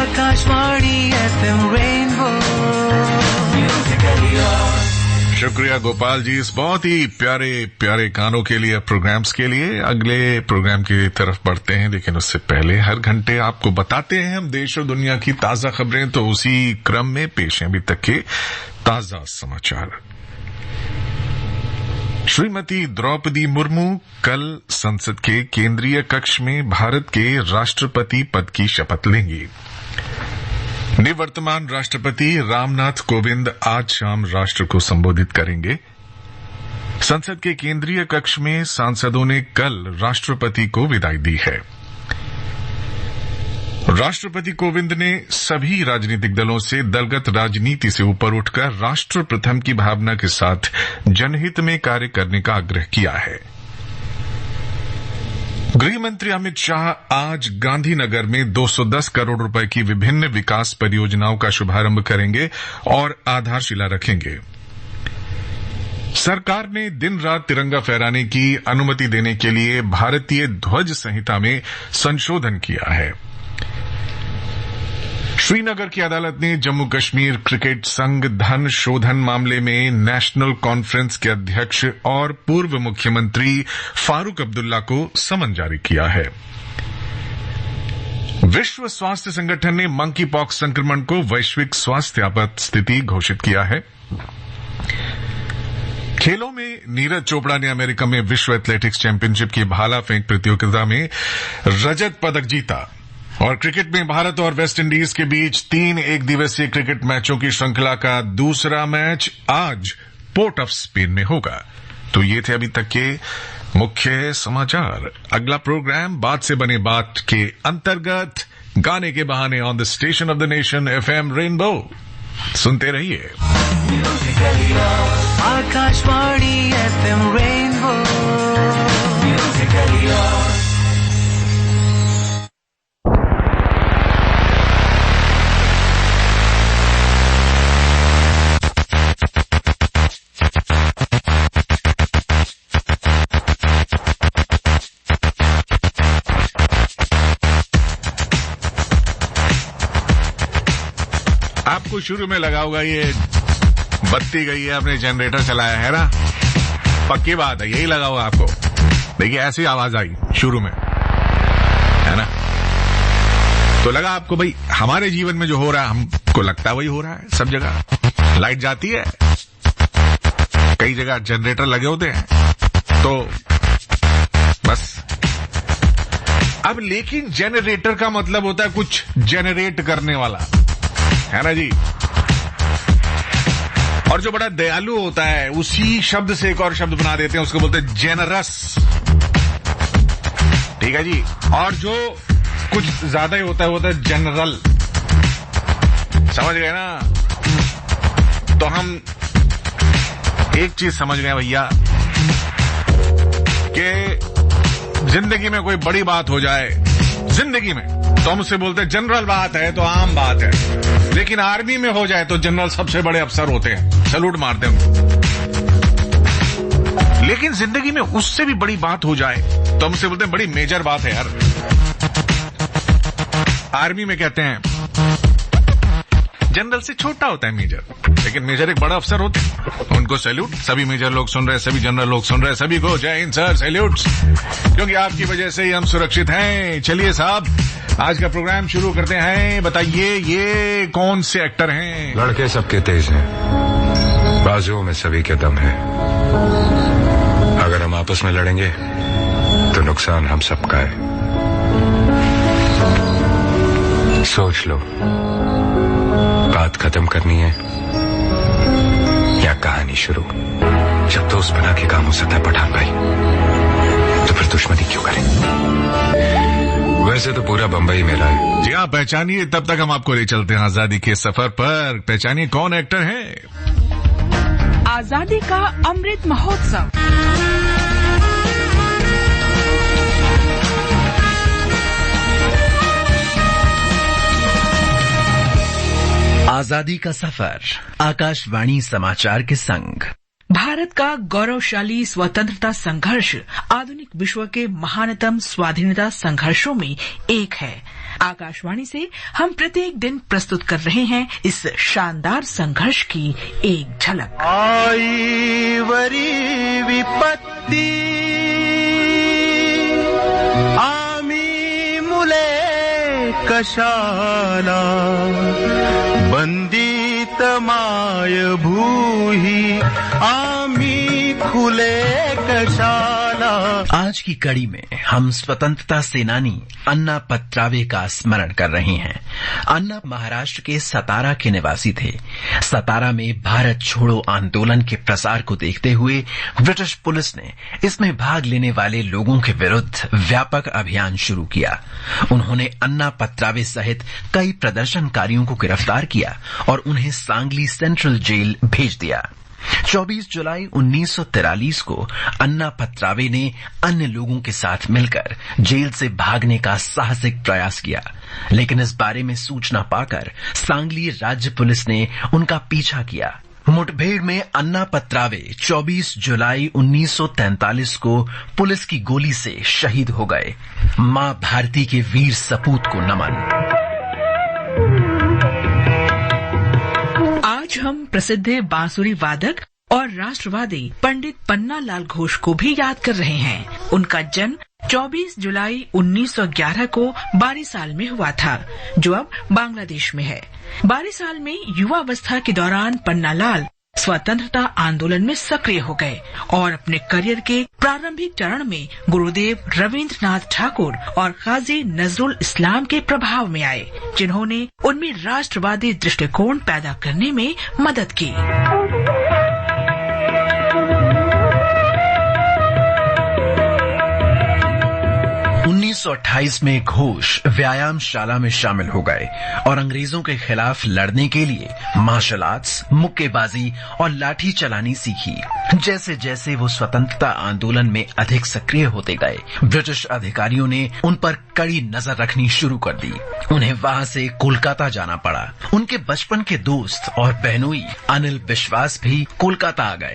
Akashvani FM rainbow Musically yours. शुक्रिया गोपाल जी इस बहुत ही प्यारे प्यारे गानों के लिए, प्रोग्राम्स के लिए। अगले प्रोग्राम की तरफ बढ़ते हैं, लेकिन उससे पहले हर घंटे आपको बताते हैं हम देश और दुनिया की ताजा खबरें, तो उसी क्रम में पेश हैं अभी तक के ताजा समाचार। श्रीमती द्रौपदी मुर्मू कल संसद के केंद्रीय कक्ष में भारत के राष्ट्रपति पद की शपथ लेंगी। निवर्तमान राष्ट्रपति रामनाथ कोविंद आज शाम राष्ट्र को संबोधित करेंगे। संसद के केंद्रीय कक्ष में सांसदों ने कल राष्ट्रपति को विदाई दी है। राष्ट्रपति कोविंद ने सभी राजनीतिक दलों से दलगत राजनीति से ऊपर उठकर राष्ट्र प्रथम की भावना के साथ जनहित में कार्य करने का आग्रह किया है। गृह मंत्री अमित शाह आज गांधीनगर में 210 करोड़ रुपए की विभिन्न विकास परियोजनाओं का शुभारंभ करेंगे और आधारशिला रखेंगे। सरकार ने दिन रात तिरंगा फहराने की अनुमति देने के लिए भारतीय ध्वज संहिता में संशोधन किया है। श्रीनगर की अदालत ने जम्मू कश्मीर क्रिकेट संघ धन शोधन मामले में नेशनल कॉन्फ्रेंस के अध्यक्ष और पूर्व मुख्यमंत्री फारूक अब्दुल्ला को समन जारी किया है। विश्व स्वास्थ्य संगठन ने मंकी पॉक्स संक्रमण को वैश्विक स्वास्थ्य आपात स्थिति घोषित किया है। खेलों में नीरज चोपड़ा ने अमेरिका में विश्व एथलेटिक्स चैंपियनशिप की भाला फेंक प्रतियोगिता में रजत पदक जीता। और क्रिकेट में भारत और वेस्ट इंडीज के बीच 3 एकदिवसीय क्रिकेट मैचों की श्रृंखला का दूसरा मैच आज पोर्ट ऑफ स्पेन में होगा। तो ये थे अभी तक के मुख्य समाचार। अगला प्रोग्राम बात से बने बात के अंतर्गत गाने के बहाने on the station of the nation FM rainbow सुनते रहिए। Akashvani FM rainbow Musically yours. आपको शुरू में लगा होगा ये बत्ती गई है, आपने जनरेटर चलाया है ना, पक्की बात है यही लगा होगा आपको। देखिए ऐसी आवाज आई शुरू में, है ना, तो लगा आपको भाई हमारे जीवन में जो हो रहा है हमको लगता है वही हो रहा है। सब जगह लाइट जाती है, कई जगह जनरेटर लगे होते हैं, तो बस अब लेकिन जनरेटर का मतलब होता है कुछ जनरेट करने वाला, है ना जी। और जो बड़ा दयालु होता है उसी शब्द से एक और शब्द बना देते हैं, उसको बोलते हैं जेनरस, ठीक है जी। और जो कुछ ज्यादा ही होता है जनरल, समझ गए ना। तो हम एक चीज समझ गए भैया कि जिंदगी में कोई बड़ी बात हो जाए जिंदगी में तो हम उससे बोलते हैं जनरल बात है, तो आम बात है। लेकिन आर्मी में हो जाए तो जनरल सबसे बड़े अफसर होते हैं, सैल्यूट मारते हैं उनको। लेकिन जिंदगी में उससे भी बड़ी बात हो जाए तो हम उससे बोलते हैं बड़ी मेजर बात है यार। आर्मी में कहते हैं जनरल से छोटा होता है मेजर, लेकिन मेजर एक बड़ा अफसर होते हैं, उनको सैल्यूट। सभी मेजर लोग सुन रहे हैं, सभी जनरल लोग सुन रहे हैं, सभी को जय हिंद सर, सैल्यूट्स, क्योंकि आपकी वजह से ही हम सुरक्षित हैं। चलिए साहब आज का प्रोग्राम शुरू करते हैं। बताइए ये कौन से एक्टर हैं? लड़के सबके तेज हैं, बाजुओं में सभी के दम है। अगर हम आपस में लड़ेंगे तो नुकसान हम सबका है। सोच लो, बात खत्म करनी है या कहानी शुरू? जब दोस्त बना के काम हो सकता है पठान भाई, तो फिर दुश्मनी क्यों करें? वैसे तो पूरा बंबई मेरा है। जी हाँ, पहचानिए, तब तक हम आपको ले चलते हैं आजादी के सफर पर। पहचानिए कौन एक्टर है। आजादी का अमृत महोत्सव। आजादी का सफर आकाशवाणी समाचार के संग। भारत का गौरवशाली स्वतंत्रता संघर्ष आधुनिक विश्व के महानतम स्वाधीनता संघर्षों में एक है। आकाशवाणी से हम प्रत्येक दिन प्रस्तुत कर रहे हैं इस शानदार संघर्ष की एक झलक। आई वरी विपत्ति आमी मुले कशाला बंदित माय भूही आमी खुले कशाला। आज की कड़ी में हम स्वतंत्रता सेनानी अन्ना पत्रावे का स्मरण कर रहे हैं। अन्ना महाराष्ट्र के सतारा के निवासी थे। सतारा में भारत छोड़ो आंदोलन के प्रसार को देखते हुए ब्रिटिश पुलिस ने इसमें भाग लेने वाले लोगों के विरुद्ध व्यापक अभियान शुरू किया। उन्होंने अन्ना पत्रावे सहित कई प्रदर्शनकारियों को गिरफ्तार किया और उन्हें सांगली सेंट्रल जेल भेज दिया। 24 जुलाई 1943 को अन्ना पत्रावे ने अन्य लोगों के साथ मिलकर जेल से भागने का साहसिक प्रयास किया, लेकिन इस बारे में सूचना पाकर सांगली राज्य पुलिस ने उनका पीछा किया। मुठभेड़ में अन्ना पत्रावे 24 जुलाई 1943 को पुलिस की गोली से शहीद हो गए। मां भारती के वीर सपूत को नमन। आज हम प्रसिद्ध बांसुरी वादक और राष्ट्रवादी पंडित पन्नालाल घोष को भी याद कर रहे हैं। उनका जन्म 24 जुलाई 1911 को बारिसाल में हुआ था, जो अब बांग्लादेश में है। बारिसाल में युवावस्था के दौरान पन्नालाल स्वतंत्रता आंदोलन में सक्रिय हो गए और अपने करियर के प्रारंभिक चरण में गुरुदेव रविंद्रनाथ ठाकुर और काजी नजरुल इस्लाम के प्रभाव में आए, जिन्होंने उनमें राष्ट्रवादी दृष्टिकोण पैदा करने में मदद की। 1928 में घोष व्यायामशाला में शामिल हो गए और अंग्रेजों के खिलाफ लड़ने के लिए मार्शल आर्ट्स, मुक्केबाजी और लाठी चलानी सीखी। जैसे जैसे वो स्वतंत्रता आंदोलन में अधिक सक्रिय होते गए, ब्रिटिश अधिकारियों ने उन पर कड़ी नजर रखनी शुरू कर दी। उन्हें वहां से कोलकाता जाना पड़ा। उनके बचपन के दोस्त और बहनोई अनिल विश्वास भी कोलकाता आ गए।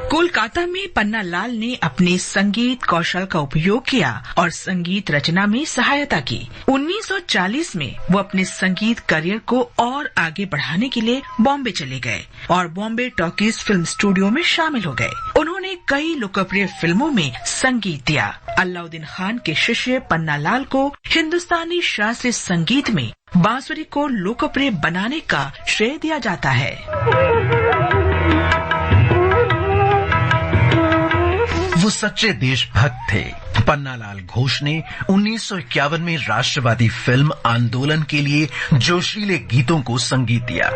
कोलकाता में पन्नालाल ने अपने संगीत कौशल का उपयोग किया और संगीत रचना में सहायता की। 1940 में वो अपने संगीत करियर को और आगे बढ़ाने के लिए बॉम्बे चले गए और बॉम्बे टॉकीज फिल्म स्टूडियो में शामिल हो गए। उन्होंने कई लोकप्रिय फिल्मों में संगीत दिया। अलाउद्दीन खान के शिष्य पन्नालाल को हिंदुस्तानी शास्त्रीय संगीत में बांसुरी को लोकप्रिय बनाने का श्रेय दिया जाता है। वो सच्चे देशभक्त थे। पन्नालाल घोष ने 1951 में राष्ट्रवादी फिल्म आंदोलन के लिए जोशीले गीतों को संगीत दिया।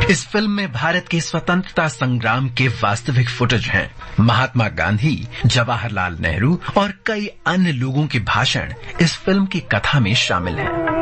इस फिल्म में भारत के स्वतंत्रता संग्राम के वास्तविक फुटेज हैं। महात्मा गांधी, जवाहरलाल नेहरू और कई अन्य लोगों के भाषण इस फिल्म की कथा में शामिल हैं।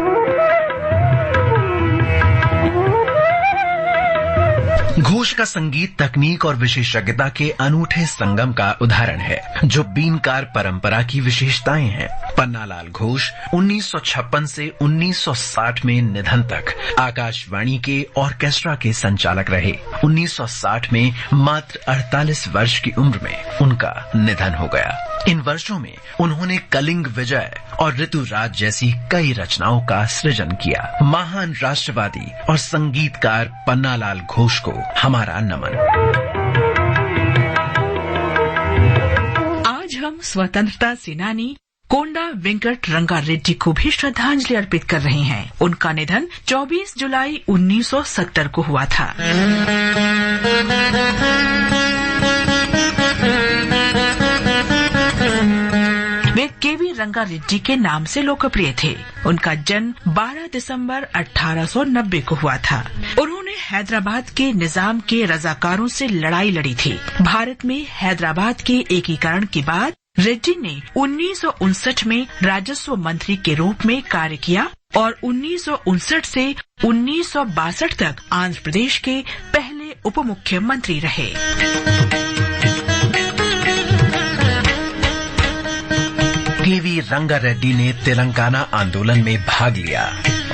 घोष का संगीत तकनीक और विशेषज्ञता के अनूठे संगम का उदाहरण है, जो बीनकार परंपरा की विशेषताएं हैं। पन्नालाल घोष 1956 से 1960 में निधन तक आकाशवाणी के ऑर्केस्ट्रा के संचालक रहे। 1960 में मात्र 48 वर्ष की उम्र में उनका निधन हो गया। इन वर्षों में उन्होंने कलिंग विजय और ऋतुराज जैसी कई रचनाओं का सृजन किया। महान राष्ट्रवादी और संगीतकार पन्नालाल घोष को हमारा नमन। आज हम स्वतंत्रता सेनानी कोंडा वेंकट रंगा रेड्डी को भी श्रद्धांजलि अर्पित कर रहे हैं। उनका निधन 24 जुलाई 1970 को हुआ था। वे केवी रंगा रेड्डी के नाम से लोकप्रिय थे। उनका जन्म 12 दिसंबर 1890 को हुआ था। उन्होंने हैदराबाद के निजाम के रजाकारों से लड़ाई लड़ी थी। भारत में हैदराबाद के एकीकरण के बाद रेड्डी ने 1959 में राजस्व मंत्री के रूप में कार्य किया और 1959 से 1962 तक आंध्र प्रदेश के पहले उप मुख्यमंत्री रहे। केवी रंगा रेड्डी ने तेलंगाना आंदोलन में भाग लिया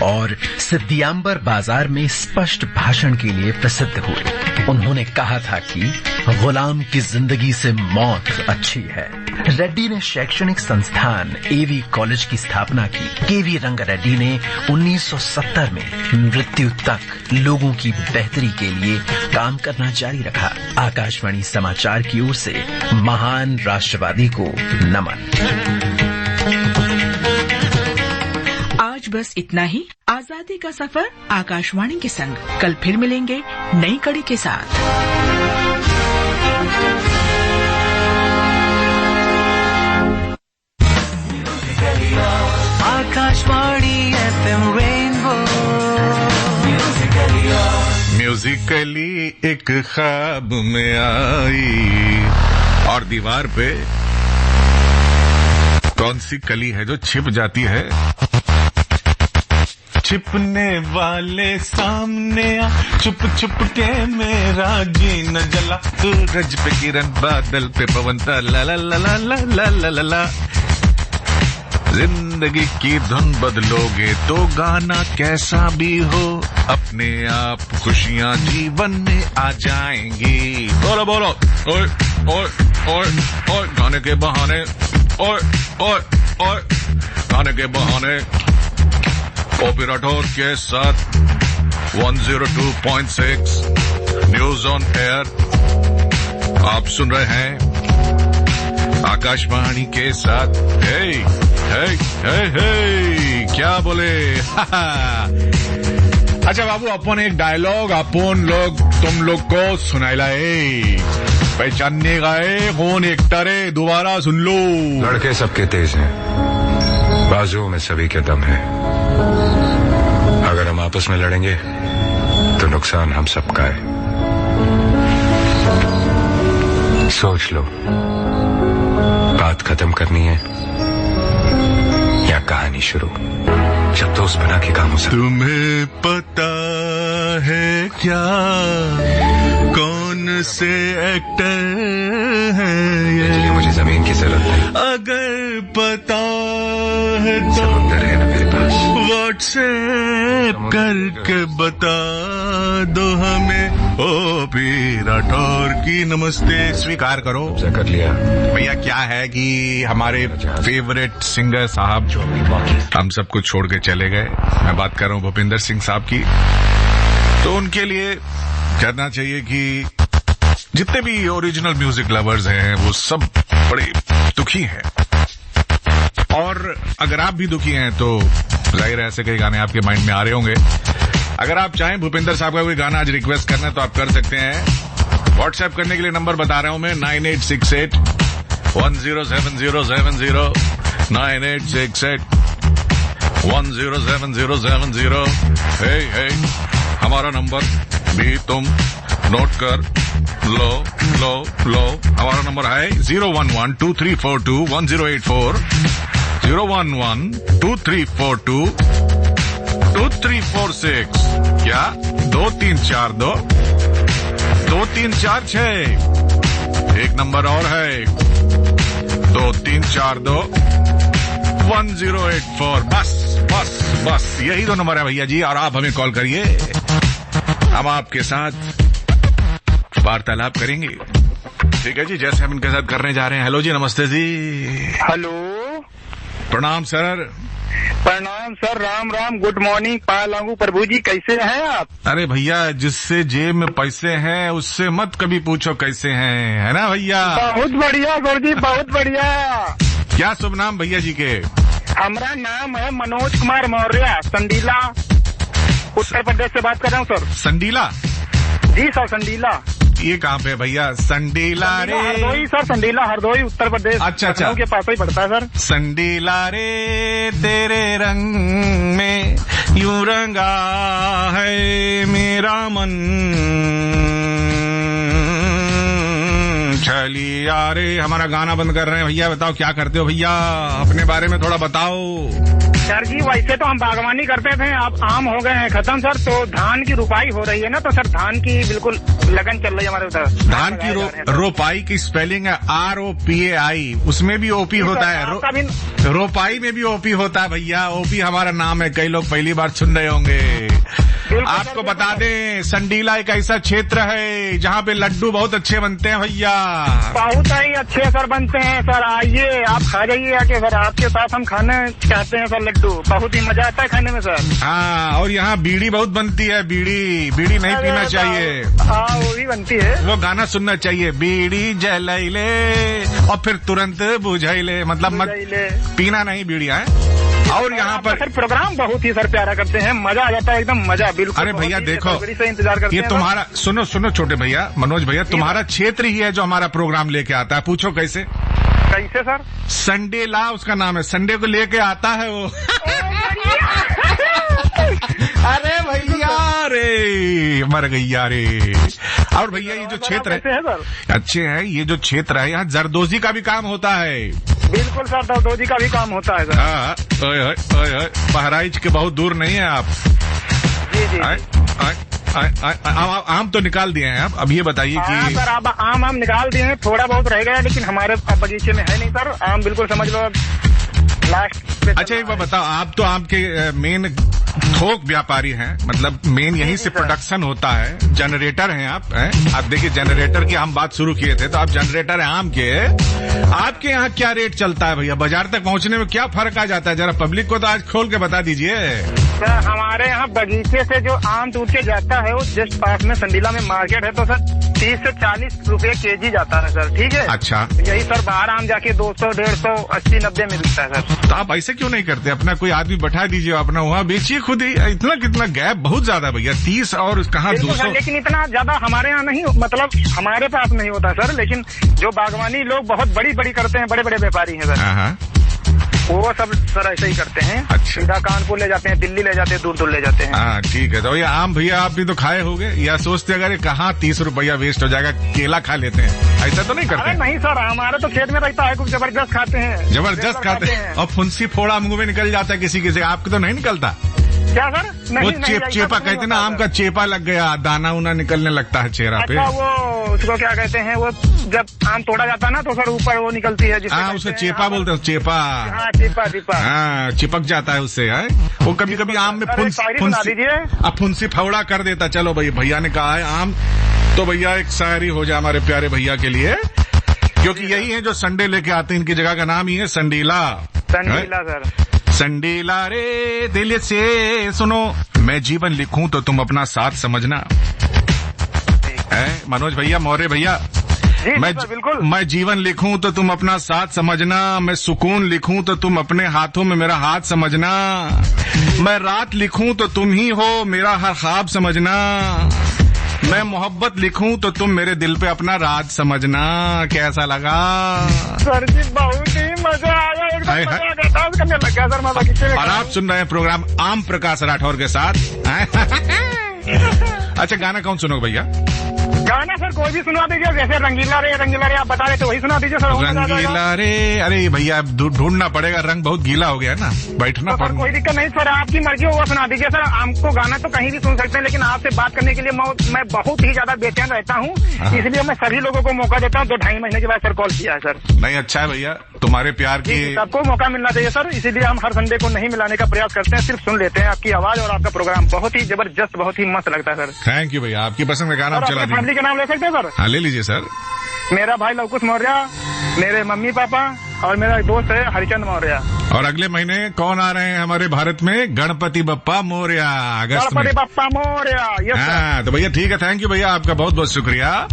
और सिद्धियांबर बाजार में स्पष्ट भाषण के लिए प्रसिद्ध हुए। उन्होंने कहा था कि गुलाम की जिंदगी से मौत अच्छी है। रेड्डी ने शैक्षणिक संस्थान एवी कॉलेज की स्थापना की। केवी रंग रेड्डी ने 1970 में मृत्यु तक लोगों की बेहतरी के लिए काम करना जारी रखा। आकाशवाणी समाचार की ओर से महान राष्ट्रवादी को नमन। आज बस इतना ही। आजादी का सफर आकाशवाणी के संग। कल फिर मिलेंगे नई कड़ी के साथ। आकाशवाणी FM रेनबो म्यूजिकली एक ख्वाब में आई और दीवार पे कौन सी कली है जो छिप जाती है? छिपने वाले सामने आ, छुप छुप के मेरा जी न जला, सूरज पे किरण बादल पे पवन ता ला ला ला ला ला ला ला ला ला। जिंदगी की धुन बदलोगे तो गाना कैसा भी हो, अपने आप खुशियां जीवन में आ जाएंगी। बोलो बोलो ओए ओए ओए ओए, गाने के बहाने ओए ओए ओए, गाने के बहाने ओपी राठौर के साथ 102.6 न्यूज ऑन एयर आप सुन रहे हैं आकाशवाणी के साथ। हे हे हे हे क्या बोले? अच्छा बाबू, अपन एक डायलॉग अपन लोग तुम लोग को सुनाइला है, पहचानने का है कौन एक्टर है, दोबारा सुन लो। लड़के सबके तेज हैं, बाजुओं में सभी के दम है। अगर हम आपस में लड़ेंगे तो नुकसान हम सबका है। सोच लो, बात खत्म करनी है या कहानी शुरू? जब दोस्त बना के काम हो सकता। तुम्हें पता है क्या कौन से एक्टर हैं ये? मुझे जमीन की जरूरत नहीं, अगर पता है तो समुंदर है ना मेरे पास। व्हाट्सएप करके बता दो हमें। ओपी राठौर की नमस्ते स्वीकार करो। कर लिया भैया, क्या है कि हमारे फेवरेट सिंगर साहब हम सबको छोड़ के चले गए। मैं बात कर रहा हूँ भूपिंदर सिंह साहब की। तो उनके लिए कहना चाहिए कि जितने भी ओरिजिनल म्यूजिक लवर्स हैं वो सब बड़े दुखी हैं, और अगर आप भी दुखी हैं तो जाहिर है ऐसे कई गाने आपके माइंड में आ रहे होंगे। अगर आप चाहें भूपिंदर साहब का कोई गाना आज रिक्वेस्ट करना है तो आप कर सकते हैं। व्हाट्सएप करने के लिए नंबर बता रहा हूं मैं, 9868 107070, 9868 107070। हे हे हमारा नंबर भी तुम नोट कर लो लो लो। हमारा नंबर है 01123421084, 01123422346। क्या 2342 2346। एक नंबर और है 2342 1084। बस बस बस यही दो नंबर है भैया जी, और आप हमें कॉल करिए, हम आपके साथ वार्तालाप करेंगे। ठीक है जी, जैसे हम इनके साथ करने जा रहे हैं। हेलो जी, नमस्ते जी। हेलो, प्रणाम सर। प्रणाम सर, राम राम, गुड मॉर्निंग, पायल लागू प्रभु जी, कैसे हैं आप? अरे भैया, जिससे जेब में पैसे हैं उससे मत कभी पूछो कैसे हैं, है ना भैया? बहुत बढ़िया गुरुजी, बहुत बढ़िया। क्या शुभ नाम भैया जी के? हमारा नाम है मनोज कुमार मौर्य, संडीला, उत्तर प्रदेश से बात कर रहा हूँ सर। संडीला? जी सर, संडीला। ये कहाँ पे भैया? संडीला रे? हरदोई सर, संडीला हरदोई, उत्तर प्रदेश। अच्छा अच्छा, के पास ही पड़ता है सर। संडीला रे तेरे रंग में यूं रंगा है मेरा मन, चलिए अरे हमारा गाना बंद कर रहे हैं भैया। बताओ क्या करते हो भैया, अपने बारे में थोड़ा बताओ। सर जी वैसे तो हम बागवानी करते थे, अब आम हो गए हैं खत्म सर, तो धान की रुपाई हो रही है ना, तो सर धान की बिल्कुल लगन चल रही है हमारे उधर। धान की रोपाई की स्पेलिंग है ROPAI, उसमें भी ओपी होता है, रोपाई में भी ओपी होता है भैया, ओपी हमारा नाम है, कई लोग पहली बार सुन रहे होंगे। आपको बता दें संडीला एक ऐसा क्षेत्र है जहाँ पे लड्डू बहुत अच्छे बनते हैं भैया, बहुत ही अच्छे सर बनते हैं सर, आइए आप खा जाइए आके सर, आपके साथ हम खाने चाहते हैं सर लड्डू, बहुत ही मजा आता है खाने में सर। हाँ, और यहाँ बीड़ी बहुत बनती है, बीड़ी नहीं पीना चाहिए। हाँ वो भी बनती है, वो गाना सुनना चाहिए, बीड़ी जलैले और फिर तुरंत बुझैले, मतलब मत पीना नहीं बीड़ी है। और यहाँ पर सर प्रोग्राम बहुत ही सर प्यारा करते हैं, मजा आ जाता है एकदम मजा, बिल्कुल। अरे भैया देखो से इंतजार करते ये हैं तुम्हारा, सुनो छोटे भैया, मनोज भैया, तुम्हारा क्षेत्र ही है जो हमारा प्रोग्राम लेके आता है। पूछो कैसे? कैसे सर? संडे ला उसका नाम है, संडे को लेके आता है वो। अरे भैया रे मर गैया रे। और भैया ये जो क्षेत्र है अच्छे है, ये जो क्षेत्र है यहाँ जरदोजी का भी काम होता है। बिल्कुल सर, जरदोजी का भी काम होता है सर। हाँ, बहराइच के बहुत दूर नहीं है आप। जी आम तो निकाल दिए हैं अब ये बताइए कि सर अब आम निकाल दिए हैं, थोड़ा बहुत रह गया लेकिन हमारे बगीचे में है नहीं सर आम, बिल्कुल समझ लो लास्ट। अच्छा एक बार बताओ, आप तो आम के मेन थोक व्यापारी हैं, मतलब मेन यहीं से प्रोडक्शन होता है, जनरेटर हैं आप, हैं? आप देखिए जनरेटर की हम बात शुरू किए थे, तो आप जनरेटर हैं आम के। आपके यहाँ क्या रेट चलता है भैया, बाजार तक पहुँचने में क्या फर्क आ जाता है, जरा पब्लिक को तो आज खोल के बता दीजिए। सर हमारे यहाँ बगीचे से जो आम टूट के जाता है वो जस्ट पास में संडीला में मार्केट है, तो सर 30 से 40 रुपए केजी जाता है सर, ठीक है। अच्छा, यही सर बाहर आम जाके 200, 150, 80, 90 में मिलता है सर। तो आप ऐसे क्यों नहीं करते, अपना कोई आदमी बैठा दीजिए, अपना वहाँ बेचिए खुद ही। इतना कितना गैप बहुत ज्यादा भैया, 30 और कहाँ 200। लेकिन इतना ज्यादा हमारे यहाँ नहीं, मतलब हमारे पास नहीं होता सर, लेकिन जो बागवानी लोग बहुत बड़ी करते हैं, बड़े व्यापारी हैं सर, वो सब सर ऐसे ही करते हैं। अच्छा, सीधा कानपुर ले जाते हैं, दिल्ली ले जाते हैं, दूर ले जाते हैं। हाँ ठीक है, तो ये आम भैया आप भी तो खाए होंगे, या सोचते अगर कहाँ 30 रुपया वेस्ट हो जाएगा, केला खा लेते हैं, ऐसा तो नहीं करते? अरे नहीं सर, हमारे तो खेत में रहता है, कुछ जबरदस्त खाते हैं, जबरदस्त खाते हैं। और फुंसी फोड़ा मुंह में निकल जाता है किसी से, आपके तो नहीं निकलता क्या सर? वो चेपा कहते ना, आम का चेपा लग गया, दाना उना निकलने लगता है चेहरा पे। अच्छा, वो उसको क्या कहते हैं, वो जब आम तोड़ा जाता है ना तो सर ऊपर वो निकलती है, हाँ उसको चेपा बोलते हैं, चेपा। हाँ चेपा, हाँ चिपक जाता है उससे, है वो कभी कभी आम में फुंसी फौड़ा कर देता। चलो भाई, भैया ने कहा है आम, तो भैया एक शायरी हो जाए हमारे प्यारे भैया के लिए, क्योंकि यही है जो संडे लेके आते हैं, इनकी जगह का नाम ही है संडीला। सर संडीला रे दिल से सुनो, मैं जीवन लिखूं तो तुम अपना साथ समझना। मनोज भैया, मौर्य भैया, मैं जीवन लिखूं तो तुम अपना साथ समझना, मैं सुकून लिखूं तो तुम अपने हाथों में मेरा हाथ समझना, मैं रात लिखूं तो तुम ही हो मेरा हर ख्वाब समझना, मैं मोहब्बत लिखूं तो तुम मेरे दिल पे अपना राज समझना। कैसा लगा सर जी? बहुत ही मजा आया, करने लग गया सर मैं बगीचे में। और आप सुन रहे हैं प्रोग्राम आम प्रकाश राठौर के साथ। अच्छा गाना कौन सुनोगे भैया? गाना सर कोई भी सुना दीजिए, जैसे रंगीला रे आप बता रहे थे वही सुना दीजिए सर। रंगीला रे, अरे भैया ढूंढना पड़ेगा, रंग बहुत गीला हो गया ना, बैठना पड़ेगा। कोई दिक्कत नहीं सर, आपकी मर्जी होगा सुना दीजिए सर। हमको गाना तो कहीं भी सुन सकते हैं, लेकिन आपसे बात करने के लिए मैं बहुत ही ज्यादा बेचैन रहता हूँ, इसलिए मैं सभी लोगों को मौका देता हूँ। 2-2.5 महीने के बाद सर कॉल किया है सर। नहीं अच्छा है भैया, तुम्हारे प्यार की सबको मौका मिलना चाहिए सर, इसीलिए हम हर संडे को नहीं मिलाने का प्रयास करते हैं, सिर्फ सुन लेते हैं। आपकी आवाज और आपका प्रोग्राम बहुत ही जबरदस्त, बहुत ही मस्त लगता है सर। थैंक यू भैया, आपकी पसंद का गाना चला दीजिए। फैमिली का नाम ले सकते हैं सर? हाँ ले लीजिए सर। मेरा भाई लवकुश मौर्य, मेरे मम्मी पापा और मेरा दोस्त है हरिचंद मौर्य। और अगले महीने कौन आ रहे हैं हमारे भारत में? गणपति बप्पा मौर्य, अगस्त में। गणपति बप्पा मौर्य। हाँ तो भैया ठीक है, थैंक यू भैया, आपका बहुत बहुत शुक्रिया।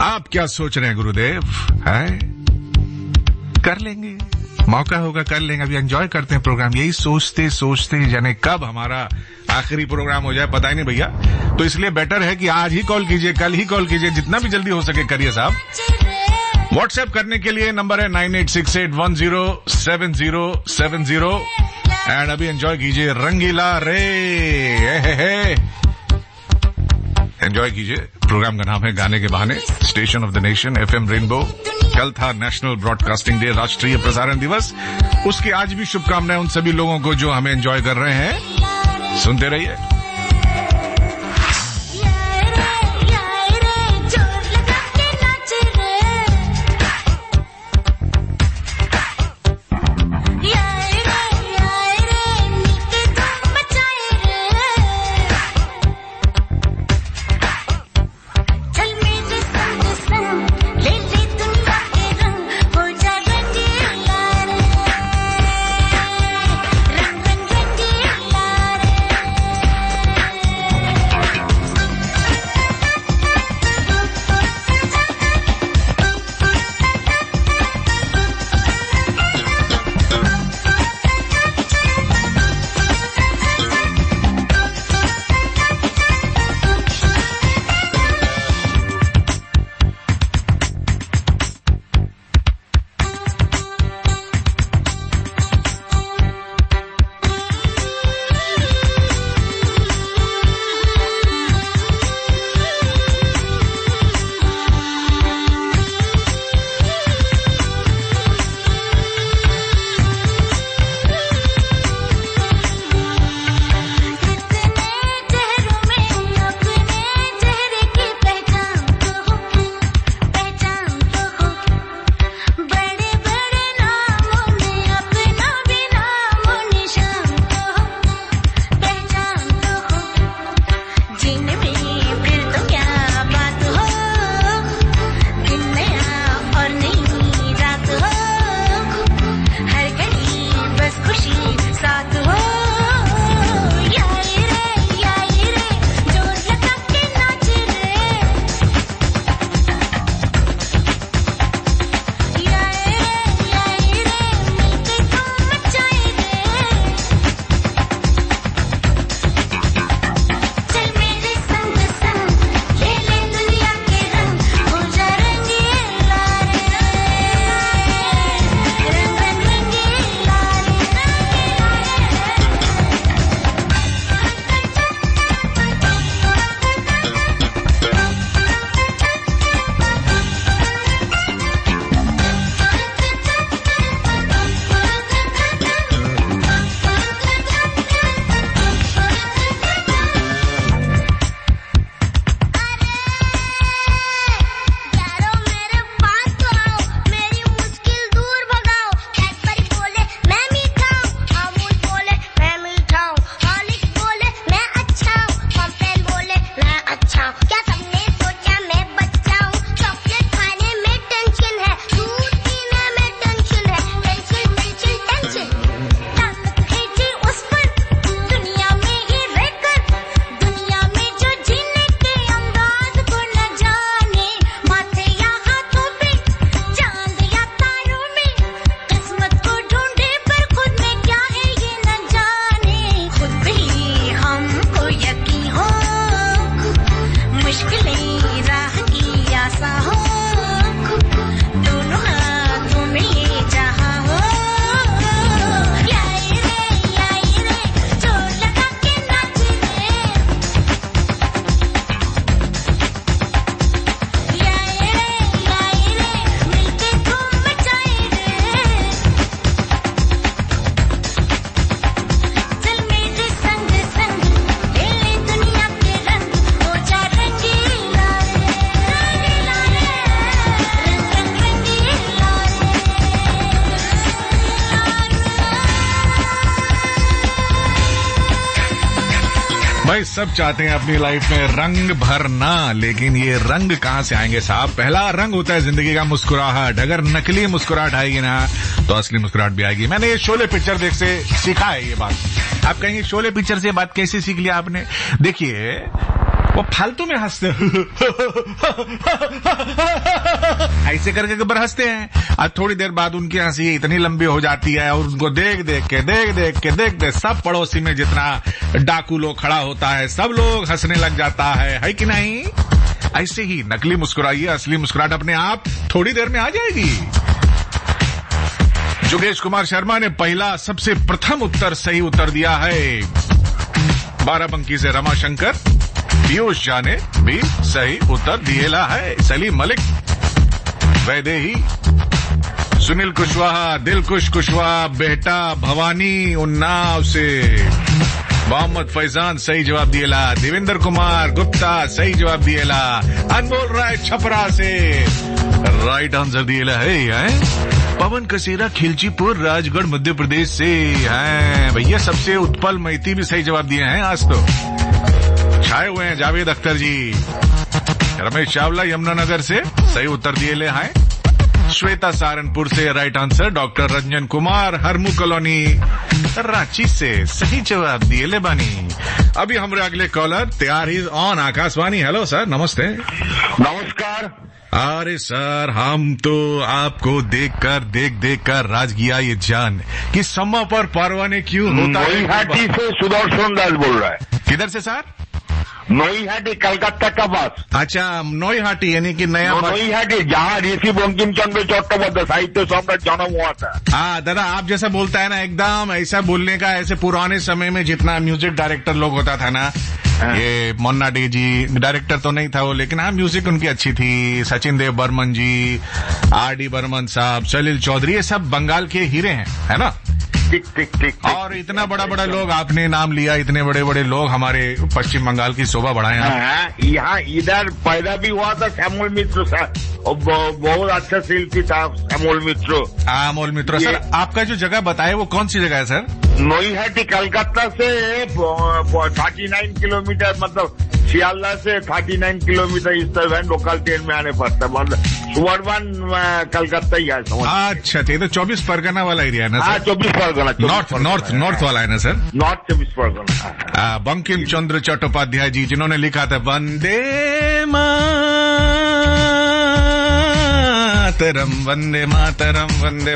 आप क्या सोच रहे हैं गुरुदेव? है कर लेंगे, मौका होगा कर लेंगे, अभी एंजॉय करते हैं प्रोग्राम। यही सोचते सोचते जाने कब हमारा आखिरी प्रोग्राम हो जाए, पता ही नहीं भैया। तो इसलिए बेटर है कि आज ही कॉल कीजिए, कल ही कॉल कीजिए, जितना भी जल्दी हो सके करिए साहब। व्हाट्सएप करने के लिए नंबर है 9868107070 एंड अभी एंजॉय कीजिए रंगीला रे। एंजॉय कीजिए, प्रोग्राम का नाम है गाने के बहाने, station of the nation FM rainbow. कल था नेशनल ब्रॉडकास्टिंग डे, राष्ट्रीय प्रसारण दिवस। उसकी आज भी शुभकामनाएं उन सभी लोगों को जो हमें एंजॉय कर रहे हैं। सुनते रहिए। भाई सब चाहते हैं अपनी लाइफ में रंग भरना, लेकिन ये रंग कहाँ से आएंगे साहब? पहला रंग होता है जिंदगी का मुस्कुराहट। अगर नकली मुस्कुराहट आएगी ना तो असली मुस्कुराहट भी आएगी। मैंने ये शोले पिक्चर देख से सीखा है ये बात। आप कहेंगे शोले पिक्चर से बात कैसे सीख लिया आपने? देखिए वो फालतू में हंसते ऐसे करके कबर हंसते हैं और थोड़ी देर बाद उनकी हंसी इतनी लंबी हो जाती है और उनको देख देख के सब पड़ोसी में जितना डाकू लोग खड़ा होता है सब लोग हंसने लग जाता है कि नहीं? ऐसे ही नकली मुस्कुराइए, असली मुस्कुराहट अपने आप थोड़ी देर में आ जाएगी। जोगेश कुमार शर्मा ने पहला सबसे प्रथम उत्तर सही उत्तर दिया है। बाराबंकी से रमाशंकर, पीयूष जाने भी सही उत्तर दिएला है। सलीम मलिक, वैदेही सुनील कुशवाहा, दिलकुश कुशवाहा, बेटा भवानी उन्नाव से, मोहम्मद फैजान सही जवाब दिएला, देवेंद्र कुमार गुप्ता सही जवाब दिएला, अनमोल राय छपरा से राइट आंसर दिएला है। पवन कसेरा खिलचीपुर राजगढ़ मध्य प्रदेश से हैं भैया। सबसे उत्पल मैती भी सही जवाब दिए हैं आज तो, छाए हुए हैं जावेद अख्तर जी। रमेश चावला यमुनानगर से सही उत्तर दिए ले हैं। श्वेता सहारनपुर से right answer. Doctor Ranjan Kumar Harmu colony Ranchi से सही जवाब दिए ले बानी। अभी हमारे अगले कॉलर तैयार ही ऑन आकाशवाणी। हेलो सर, नमस्ते। नमस्कार। अरे सर, हम तो आपको देख कर राज गया ये जान कि समय पर परवाने क्यों होता है। नोईहाटी से सुदर्शन दास बोल रहा है। किधर से सर? नोईहाटी, कलकत्ता का पास। अच्छा, नोईहाटी यानी कि नया नोईहाटी, जहाँ ऋषि बंकिम चंद्र चट्टोपाध्याय साहित्य सम्राट जन्म हुआ था। हाँ दादा, आप जैसा बोलता है ना, एकदम ऐसा बोलने का, ऐसे पुराने समय में जितना म्यूजिक डायरेक्टर लोग होता था ना, ये मुन्ना डे जी डायरेक्टर तो नहीं था वो, लेकिन हाँ म्यूजिक उनकी अच्छी थी। सचिन देव बर्मन जी, आर.डी. बर्मन साहब, सलील चौधरी, ये सब बंगाल के हीरे हैं, है ना। ठीक। और इतना बड़ा लोग आपने नाम लिया, इतने बड़े लोग हमारे पश्चिम बंगाल की शोभा बढ़ाए हैं। यहाँ इधर पैदा भी हुआ था श्यामल मित्र सर, बहुत अच्छा शिल्पी था श्यामल मित्र। अमोल मित्र सर, आपका जो जगह बताए वो कौन सी जगह है सर? नोईहाटी कलकत्ता से 39 किलोमीटर, मतलब शियालदा से 39 किलोमीटर इस तरह लोकल ट्रेन में आने पड़ता है। मतलब सुबर्बन कलकत्ता ही है। अच्छा, ये तो 24 परगना वाला एरिया है ना सर? हाँ, 24 परगना। नॉर्थ वाला है ना सर? नॉर्थ 24 परगना। बंकिम चंद्र चट्टोपाध्याय जी, जिन्होंने लिखा था वंदे मातरम वंदे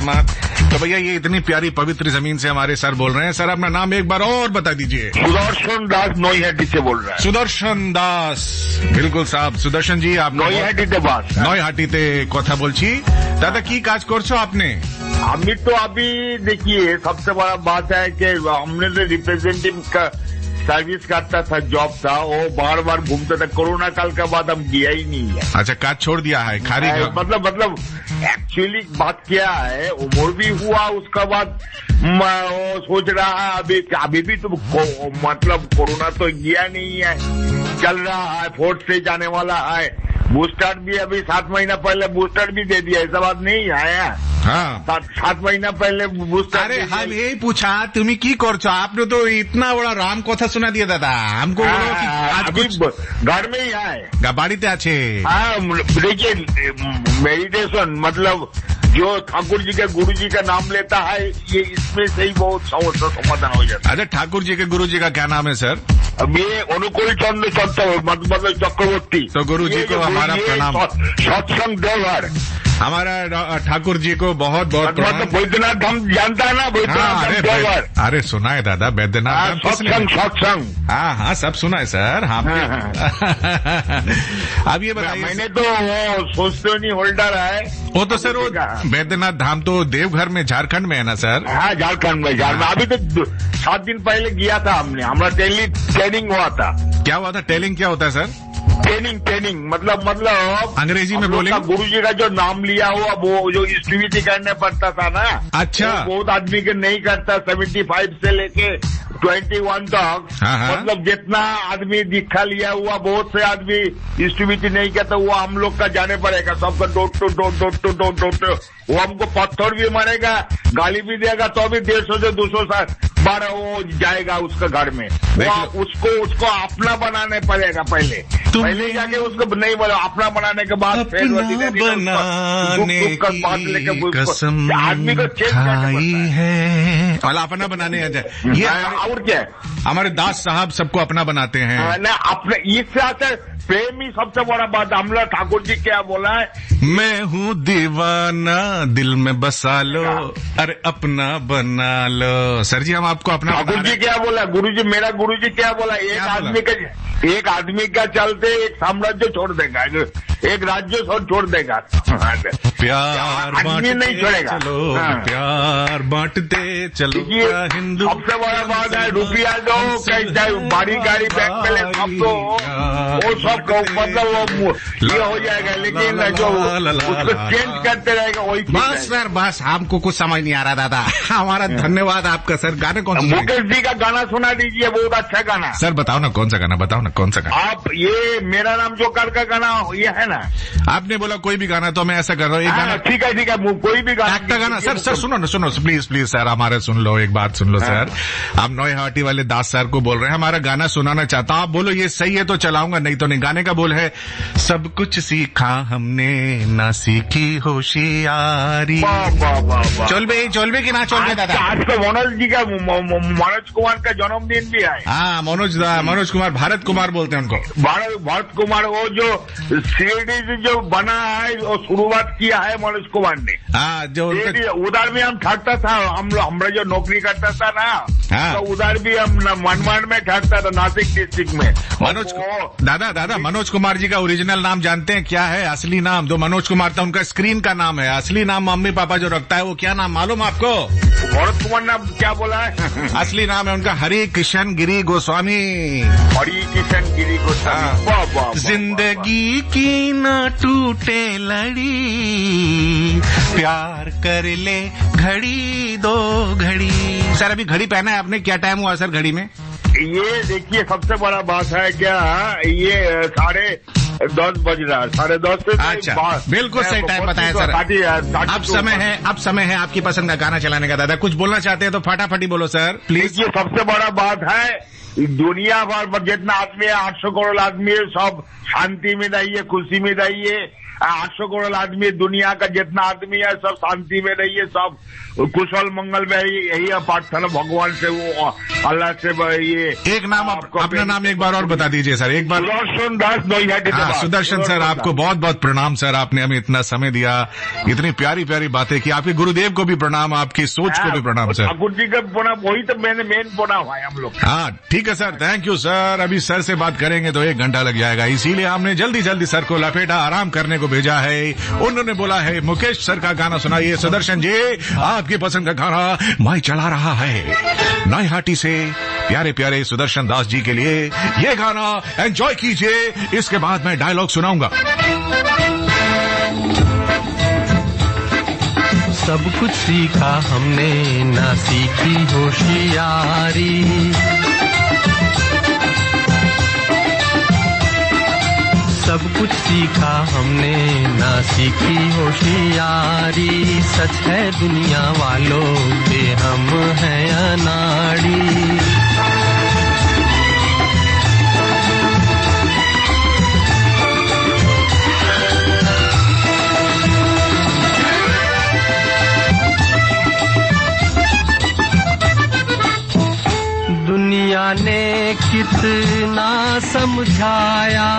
मात। तो भैया ये इतनी प्यारी पवित्र जमीन से हमारे सर बोल रहे हैं। सर अपना नाम एक बार और बता दीजिए। सुदर्शन दास नोईहाटी से बोल रहा है। सुदर्शन दास, बिल्कुल साहब। सुदर्शन जी, आप नोईहाटी बास, नोईहाटीते কথা বলছি। दादा की काज করছো आपने? আমি तो अभी देखिए, सबसे बड़ा बात है कि हमने जो रिप्रेजेंटेटिव का सर्विस करता था, जॉब था, वो बार घूमता था। कोरोना काल के बाद हम गया ही नहीं है। अच्छा, काज छोड़ दिया है, खाली मतलब एक्चुअली बात क्या है, उम्र भी हुआ, उसके बाद वो सोच रहा है अभी भी तो मतलब कोरोना तो गया नहीं है, चल रहा है, 4th स्टेज आने वाला है। बूस्टर भी अभी 7 महीना पहले बूस्टर भी दे दिया, ऐसा बात नहीं आया। हाँ, 7 महीना पहले बूस्टर। अरे हम यही पूछा तुम्हें की करछो, आपने तो इतना बड़ा राम कथा सुना दिया दादा हमको। आज कुछ घर में ही है, बाड़ीते आछे। हाँ, देखिए मेडिटेशन, मतलब जो ठाकुर जी के गुरु जी का नाम लेता है, ये इसमें से ही बहुत समाधान हो जाता है। अच्छा, ठाकुर जी के गुरु जी का क्या नाम है सर? अब ये अनुकूल चंद्र मतलब चक्रवर्ती। तो गुरु जी को हमारा प्रणाम। सत्संग देवघर, हमारा ठाकुर जी को बहुत प्रणाम। बैद्यनाथ धाम जानता है ना, बैद्यनाथ देवघर। अरे सुना है दादा, बैद्यनाथ धाम। सत्संग। हाँ सब सुना है सर। हाँ। अब ये बताइए, मैंने तो वो सोचते होल्डर है वो तो सर, वो बैद्यनाथ धाम तो देवघर में, झारखंड में है ना सर? हाँ, झारखंड में। अभी तो 7 दिन पहले गया था हमने, हमारा ट्रेनिंग हुआ था। क्या हुआ था? टेलिंग क्या होता है सर? ट्रेनिंग मतलब अंग्रेजी में बोलेंगे। गुरु जी का जो नाम लिया हुआ, वो जो स्तुति करने पड़ता था ना। अच्छा, बहुत आदमी के नहीं करता, 75 से लेके 21 तक। मतलब जितना आदमी दीक्षा लिया हुआ, बहुत से आदमी स्तुति नहीं करता, वो हम लोग का जाने पड़ेगा। सबका डोट वो हमको पत्थर भी मारेगा, गाली भी देगा, तो भी 150 से 200 बार वो जाएगा उसका घर में। उसको अपना बनाने पड़ेगा पहले जाके उसको नहीं बोला, अपना बनाने के बाद फिर कसम आदमी को चेंज खाई है, अपना बनाने आ जाए। ये और क्या है, हमारे दास साहब सबको अपना बनाते हैं ना, अपने इससे आता है प्रेम ही सबसे बड़ा बात। हमला ठाकुर जी क्या बोला है, मैं हूँ दीवाना दिल में बसा लो, अरे अपना बना लो। सर जी, हम आपको अपना ठाकुर जी क्या बोला, गुरुजी, मेरा गुरुजी क्या बोला, एक आदमी का चलते एक साम्राज्य छोड़ देगा। एक राज्य छोड़ देगा। प्यार आदमी नहीं छोड़ेगा। चलो प्यार बांटते चलो। हिंदू सबसे बड़ा बात है रुपया दो, कैसे बड़ी गाड़ी बैंक में ले सब दो, वो सब मतलब वो ये हो जाएगा, लेकिन जो उसको चेंज करते रहेगा वही। बस सर बस, हमको कुछ समझ नहीं आ रहा दादा। हमारा धन्यवाद आपका सर। गाने कौन सा? मुकेश जी का गाना सुना दीजिए, बहुत अच्छा गाना। सर बताओ ना कौन सा गाना, बताओ ना कौन सा गाना। आप ये मेरा नाम जोकर का गाना ये है ना? आपने बोला कोई भी गाना, तो मैं ऐसा कर रहा हूँ एक गाना। ठीक है कोई भी गाना का गाना। सर सर सुनो ना, सुनो प्लीज प्लीज सर, हमारे सुन लो, एक बात सुन लो सर। आप नौहाटी वाले दास सर को बोल रहे हैं, हमारा गाना सुनाना चाहता हूँ। आप बोलो ये सही है तो चलाऊंगा, नहीं तो नहीं। गाने का बोल है, सब कुछ सीखा हमने ना सीखी होशियारी। चोलबे की ना चोलबे दादा। आज तो मनोज जी का, मनोज कुमार का जन्मदिन भी है। हाँ मनोज कुमार, भारत कुमार बोलते हैं उनको। भारत कुमार, वो जो सीरीज जो बना है वो शुरुआत किया है मनोज कुमार ने। हाँ जो उधर भी हम ठगता था, हमरा जो नौकरी करता था ना, तो उधर भी हम मनमाड में ठगता था, नासिक डिस्ट्रिक्ट में। दादा मनोज कुमार जी का ओरिजिनल नाम जानते हैं क्या है? असली नाम जो मनोज कुमार था उनका स्क्रीन का नाम है, असली नाम मम्मी पापा जो रखता है वो क्या नाम मालूम आपको? भरत कुमार नाम क्या बोला है? असली नाम है उनका हरि किशन गिरी गोस्वामी। हरि किशन गिरी गोस्वामी। जिंदगी की न टूटे लड़ी, प्यार कर ले घड़ी दो घड़ी। सर अभी घड़ी पहना है आपने, क्या टाइम हुआ सर घड़ी में? ये देखिए सबसे बड़ा बात है क्या, ये 10:30 बज रहा है, 10:30 से। अच्छा बिल्कुल सही टाइम बताया सर। अब समय है आपकी पसंद का गाना चलाने का। दादा कुछ बोलना चाहते हैं तो फटाफटी बोलो सर प्लीज। ये सबसे बड़ा बात है, दुनिया भर पर जितना आदमी है, 800 करोड़ आदमी है, सब शांति में रहिए, खुशी में रहिए। 800 करोड़ आदमी, दुनिया का जितना आदमी है सब शांति में रहिए, सब कुशल मंगल में। यही प्रार्थना भगवान से, वो अल्लाह से। ये एक नाम अपना नाम एक बार और बता दीजिए सर, एक बार। सुदर्शन दास नौहाटी। सुदर्शन सर आपको बहुत बहुत प्रणाम सर, आपने हमें इतना समय दिया, इतनी प्यारी प्यारी बातें की। आपके गुरुदेव को भी प्रणाम, आपकी सोच को भी प्रणाम सर। गुरु जी का प्रणाम, वही तो मैंने मेन प्रणाम है हम लोग। हाँ ठीक है सर, थैंक यू सर। अभी सर से बात करेंगे तो 1 घंटा लग जाएगा, इसीलिए हमने जल्दी सर को लपेटा, आराम करने को भेजा है। उन्होंने बोला है मुकेश सर का गाना सुनाइए। सुदर्शन जी आपकी पसंद का गाना मैं चला रहा है नौहाटी से प्यारे प्यारे सुदर्शन दास जी के लिए। ये गाना एंजॉय कीजिए, इसके बाद मैं डायलॉग सुनाऊंगा। सब कुछ सीखा हमने ना सीखी होशियारी, सब कुछ सीखा हमने ना सीखी होशियारी। सच है दुनिया वालों के हम हैं अनाड़ी। दुनिया ने कितना समझाया,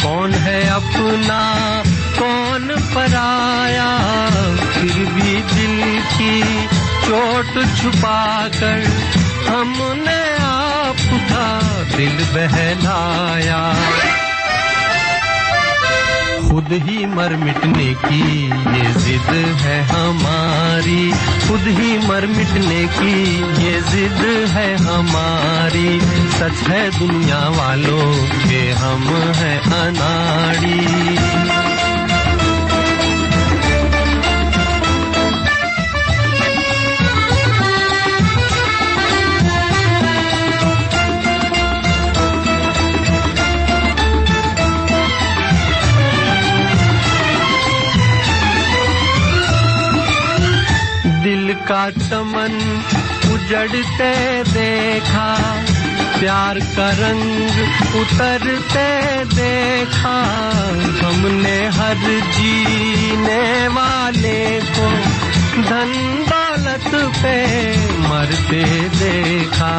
कौन है अपना कौन पराया, फिर भी दिल की चोट छुपाकर हमने आपका दिल बहलाया। खुद ही मर मिटने की ये जिद है हमारी, खुद ही मर मिटने की ये जिद है हमारी। सच है दुनिया वालों के हम हैं अनाड़ी। दिल का चमन उजड़ते देखा, प्यार का रंग उतरते देखा। हमने हर जीने वाले को धन दौलत पे मरते देखा।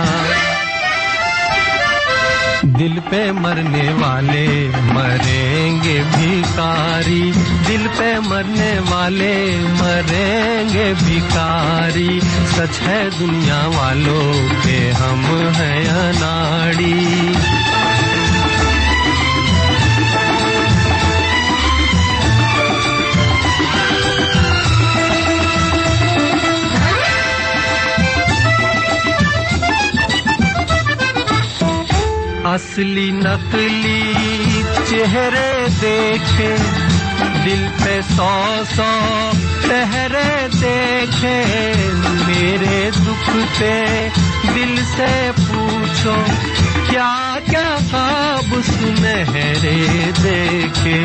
दिल पे मरने वाले मरेंगे भिखारी, दिल पे मरने वाले मरेंगे भिखारी। सच है दुनिया वालों के हम हैं अनाड़ी। असली नकली चेहरे देखे, दिल पे 100 पहरे देखे, मेरे दुख पे दिल से पूछो क्या क्या ख्वाब सुनहरे देखे।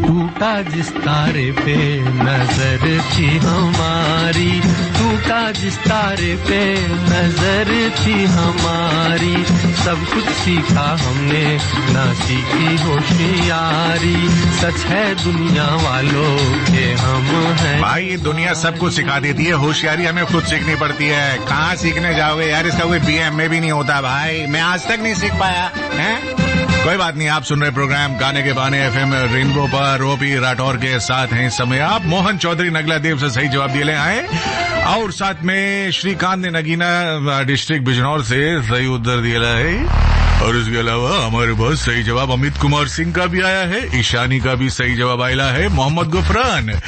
टूटा जिस तारे पे नजर थी हमारी, टूटा जिस तारे पे नजर थी हमारी, सब कुछ सीखा हमने ना सीखी होशियारी, सच है दुनिया वालों के हम हैं। भाई ये दुनिया सब कुछ सिखा देती है, होशियारी हमें खुद सीखनी पड़ती है। कहाँ सीखने जाओगे यार, इसका कोई BM भी नहीं होता भाई, मैं आज तक नहीं सीख पाया है। कोई बात नहीं, आप सुन रहे प्रोग्राम गाने के बहाने FM रेनबो पर ओपी राठौर के साथ हैं इस समय। आप मोहन चौधरी नगला देव से सही जवाब दिए ले आए, और साथ में श्रीकांत ने नगीना डिस्ट्रिक्ट बिजनौर से सही उत्तर दिया है, और इसके अलावा हमारे पास सही जवाब अमित कुमार सिंह का भी आया है, ईशानी का भी सही जवाब आया है, मोहम्मद गुफरान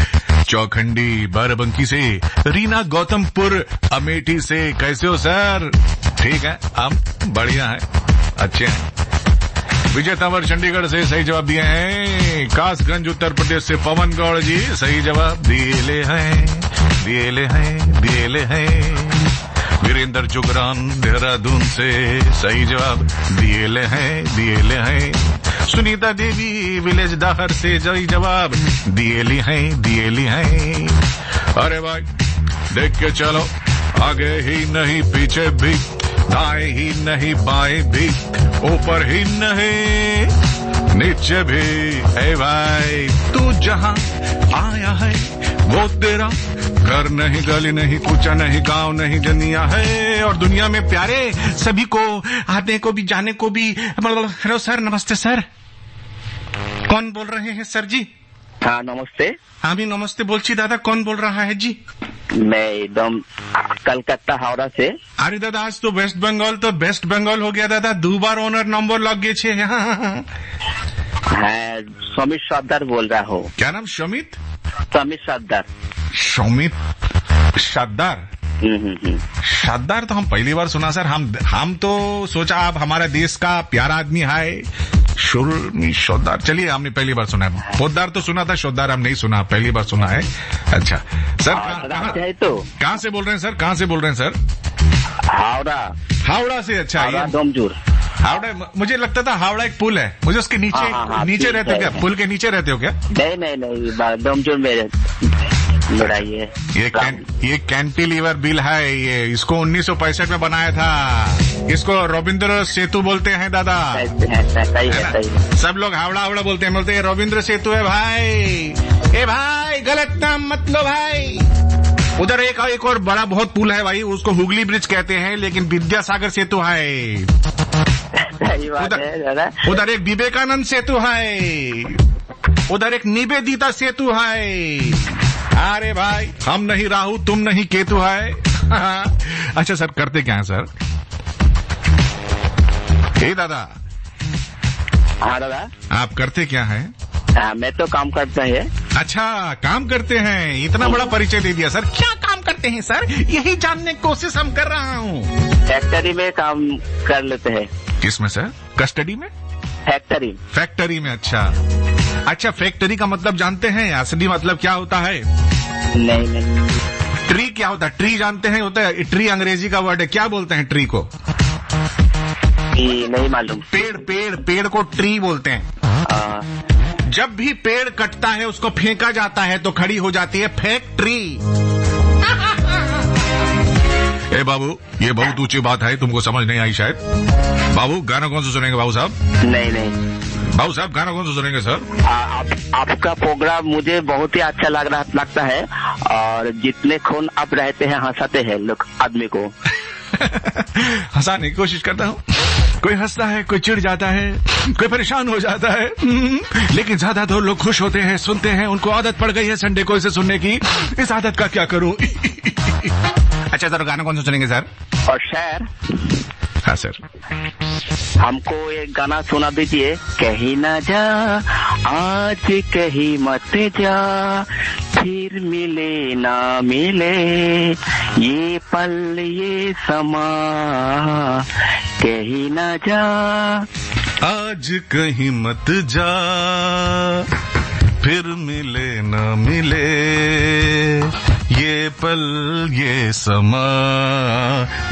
चौखंडी बाराबंकी से, रीना गौतमपुर अमेठी से। कैसे हो सर? ठीक है, हम बढ़िया हैं, अच्छे हैं। विजय तंवर चंडीगढ़ से सही जवाब दिए हैं। कासगंज उत्तर प्रदेश से पवन गौड़ जी सही जवाब दिए ले हैं। वीरेंद्र चुगरान देहरादून से सही जवाब दिए ले हैं। सुनीता देवी विलेज दाहर से सही जवाब दिए ली हैं। अरे भाई देख के चलो, आगे ही नहीं पीछे भी, दाएं ही नहीं बाएं भी, ऊपर ही नहीं नीचे भी। ए भाई तू जहां आया है वो तेरा घर नहीं, गली नहीं, कूचा नहीं, गांव नहीं, दुनिया है। और दुनिया में प्यारे सभी को, आने को भी जाने को भी। हेलो सर, नमस्ते सर। कौन बोल रहे हैं सर जी? हाँ नमस्ते। हाँ भी नमस्ते बोलची दादा, कौन बोल रहा है जी? मैं एकदम कलकत्ता हावड़ा से। अरे दादा आज तो वेस्ट बंगाल तो बेस्ट बंगाल हो गया दादा, 2 बार ओनर नंबर लग गए छे। हाँ समित सरदार बोल रहा हूँ। क्या नाम? समित सरदार। समित सरदार? सरदार तो हम पहली बार सुना सर। हम तो सोचा आप हमारा देश का प्यारा आदमी है। शोदार, चलिए हमने पहली बार सुना है। पोदार तो सुना था, शोदार हम नहीं सुना, पहली बार सुना है। अच्छा सर, कहाँ से बोल रहे हैं सर? कहाँ से बोल रहे हैं सर? हावड़ा से। अच्छा, डोमजूर हावड़ा। मुझे लगता था हावड़ा एक पुल है, मुझे उसके नीचे रहते हो क्या? पुल के नीचे रहते हो क्या? नहीं डोमजूर में लड़ाई है। ये कैंटिलीवर बिल है, ये इसको 1965 में बनाया था। इसको रविंद्र सेतु बोलते हैं दादा। सही है। सब लोग हावड़ा बोलते हैं रविंद्र सेतु है भाई। ए भाई गलत नाम मत लो भाई। उधर एक और बड़ा बहुत पुल है भाई, उसको हुगली ब्रिज कहते हैं, लेकिन विद्यासागर सेतु है। सही बात है दादा। उधर एक विवेकानंद सेतु है, उधर एक निवेदिता सेतु है। अरे भाई हम नहीं राहु, तुम नहीं केतु है। अच्छा सर, करते क्या है सर? हे दादा। हाँ दादा। आप करते क्या है? मैं तो काम करता है। अच्छा काम करते हैं, इतना बड़ा परिचय दे दिया सर। क्या काम करते हैं सर? यही जानने की कोशिश हम कर रहा हूँ। फैक्ट्री में काम कर लेते हैं। किसमें सर? कस्टडी में? फैक्ट्री में। अच्छा फैक्ट्री का मतलब जानते हैं? असली मतलब क्या होता है? नहीं। ट्री क्या होता है? ट्री जानते हैं? होता है ट्री, अंग्रेजी का वर्ड है, क्या बोलते हैं ट्री को? नहीं मालूम। पेड़ को ट्री बोलते हैं। जब भी पेड़ कटता है उसको फेंका जाता है तो खड़ी हो जाती है फैक्ट्री। ए बाबू, ये बहुत ऊंची बात है, तुमको समझ नहीं आई शायद। बाबू गाना कौन सा सुनेंगे बाबू साहब? नहीं बाबू साहब गाना कौन सा सुनेंगे सर? आपका प्रोग्राम मुझे बहुत ही अच्छा लगता है, और जितने खून आप रहते हैं हंसाते हैं लोग आदमी को। हंसाने की कोशिश करता हूँ। कोई हंसता है, कोई चिढ़ जाता है, कोई परेशान हो जाता है, लेकिन ज्यादातर लोग खुश होते हैं, सुनते हैं। उनको आदत पड़ गई है संडे को इसे सुनने की। इस आदत का क्या करूं? अच्छा सर गाना कौन सा सुनेंगे सर? और शेर। हाँ सर। हमको एक गाना सुना दीजिए। कहीं ना जा आज कहीं मत जा, फिर मिले ना मिले ये पल ये समा, कहीं न जा, आज कहीं मत जा, फिर मिले न मिले ये पल ये समा,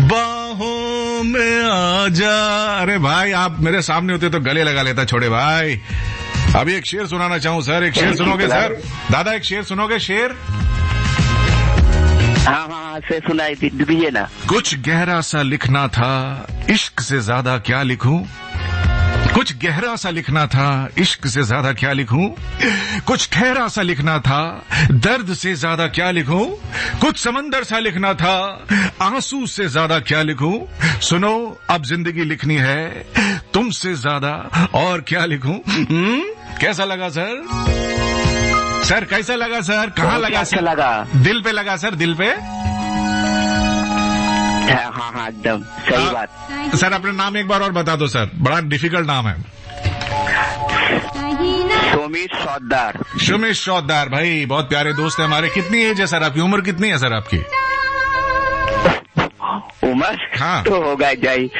बाहों में आ जा। अरे भाई आप मेरे सामने होते तो गले लगा लेता छोड़े भाई। अभी एक शेर सुनाना चाहूँ सर, एक शेर सुनोगे सर? दादा एक शेर सुनोगे? शेर हाँ से सुनाई दीजिए ना। कुछ गहरा सा लिखना था, इश्क से ज्यादा क्या लिखूं? कुछ गहरा सा लिखना था, इश्क से ज्यादा क्या लिखूं? कुछ ठहरा सा लिखना था, दर्द से ज्यादा क्या लिखूं? कुछ समंदर सा लिखना था, आंसू से ज्यादा क्या लिखूं? सुनो अब जिंदगी लिखनी है, तुमसे ज्यादा और क्या लिखूं? कैसा लगा सर? सर कैसा लगा सर? कहाँ लगा सर? लगा दिल पे लगा सर, दिल पे। हाँ एकदम सही बात। सर अपना नाम एक बार और बता दो सर, बड़ा डिफिकल्ट नाम है। सुमित सौदार। सुमित सौदार भाई बहुत प्यारे दोस्त है हमारे। कितनी एज है सर आपकी? उम्र कितनी है सर आपकी? उम्र हाँ तो होगा जाई।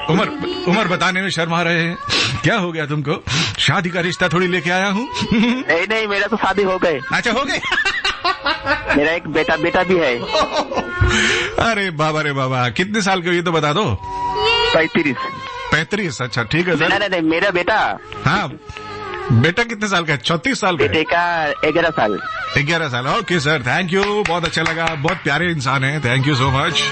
उम्र बताने में शर्मा रहे हैं, क्या हो गया तुमको? शादी का रिश्ता थोड़ी लेके आया हूँ। नहीं मेरा तो शादी हो गए। अच्छा हो गए? मेरा एक बेटा भी है। अरे बाबा रे बाबा, कितने साल के हो ये तो बता दो। 35। अच्छा ठीक है सर। नहीं मेरा बेटा। हाँ बेटा कितने साल का है? 36 साल का? बेटे का 11 साल। 11 साल। ओके सर थैंक यू, बहुत अच्छा लगा, बहुत प्यारे इंसान है, थैंक यू सो मच।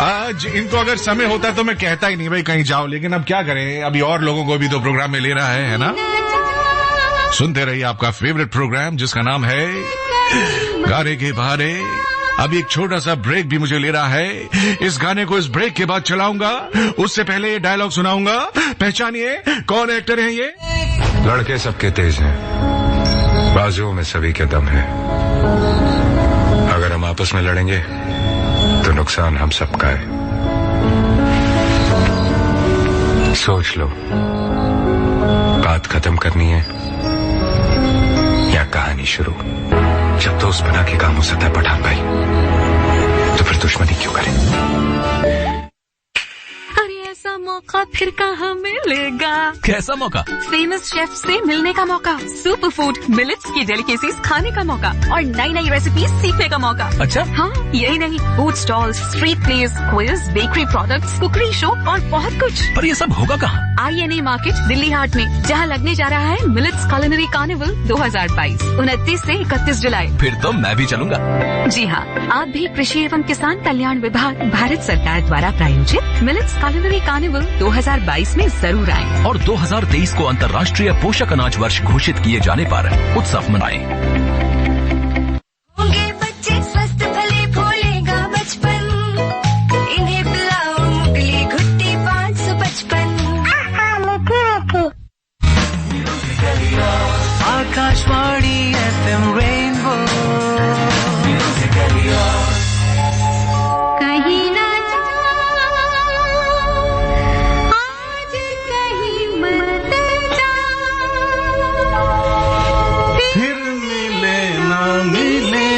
आज इनको अगर समय होता तो मैं कहता ही नहीं भाई कहीं जाओ, लेकिन अब क्या करें, अभी और लोगों को भी तो प्रोग्राम में ले रहा है ना। सुनते रहिए आपका फेवरेट प्रोग्राम जिसका नाम है गाने के बहारे। अभी एक छोटा सा ब्रेक भी मुझे ले रहा है, इस गाने को इस ब्रेक के बाद चलाऊंगा, उससे पहले ये डायलॉग सुनाऊंगा। पहचानिए कौन एक्टर है ये? लड़के सबके तेज हैं, बाजुओं में सभी के दम है। अगर हम आपस में लड़ेंगे तो नुकसान हम सबका है। सोच लो, बात खत्म करनी है या कहानी शुरू। जब दोस्त बना के काम हो सकता है पठान भाई, तो फिर दुश्मनी क्यों करें? ऐसा मौका फिर कहाँ मिलेगा? कैसा मौका? फेमस शेफ से मिलने का मौका, सुपर फूड मिलेट्स की डेलिकेसीज खाने का मौका और नई नई रेसिपी सीखने का मौका। अच्छा हाँ यही नहीं, food stall, street place, quiz, bakery products, cookery show और बहुत कुछ। पर ये सब होगा कहाँ? INA मार्केट दिल्ली हाट में, जहाँ लगने जा रहा है मिलेट्स culinary कार्निवल 2022 29 से 31 जुलाई। फिर तो मैं भी चलूंगा। जी हाँ, आप भी कृषि एवं किसान कल्याण विभाग भारत सरकार द्वारा प्रायोजित मिलेट्स culinary कार्निवल 2022 में जरूर आएं। और 2023 को अंतर्राष्ट्रीय पोषक अनाज वर्ष घोषित किए जाने पर उत्सव मनाएं। होंगे बच्चे स्वस्थ भले भूलेगा बचपन, इन्हें पिलाओ मुगली घुट्टी 555। Akashvani FM rainbow. कहीं ना जा, आज कहीं मत जा, फिर मिले ना मिले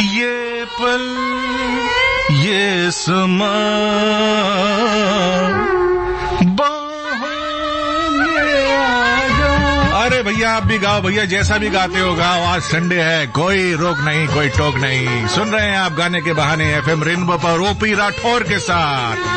ये पल ये समा, बाहों में आ जा। अरे भैया आप भी गाओ भैया, जैसा भी गाते हो गाओ, आज संडे है, कोई रोक नहीं कोई टोक नहीं। सुन रहे हैं आप गाने के बहाने FM रेनबो पर ओपी राठौर के साथ।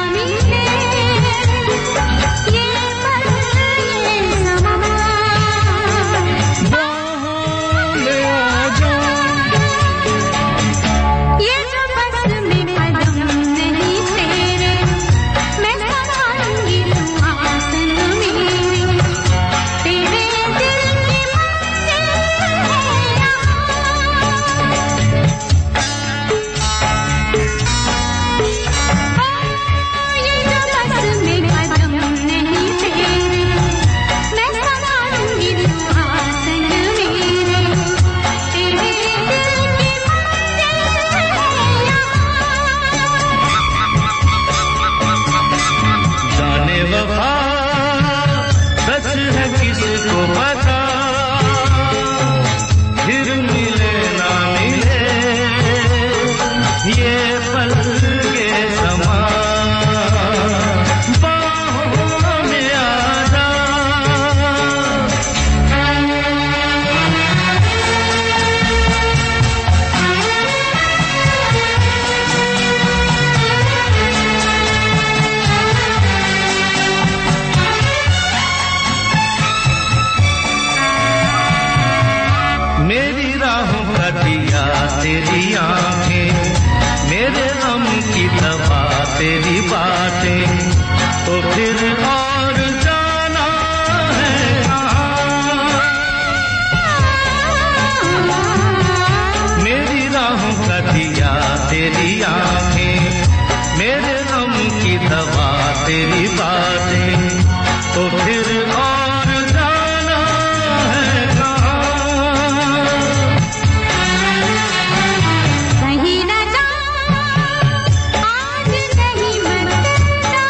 तेरी आंखें, मेरे गम की दवा तेरी बातें, तो फिर और जाना है कहाँ? मेरी राहों का दिया तेरी आंखें, मेरे गम की दवा तेरी बातें, तो फिर और जाना है कहाँ? कहीं न जा, आज कहीं मत जा,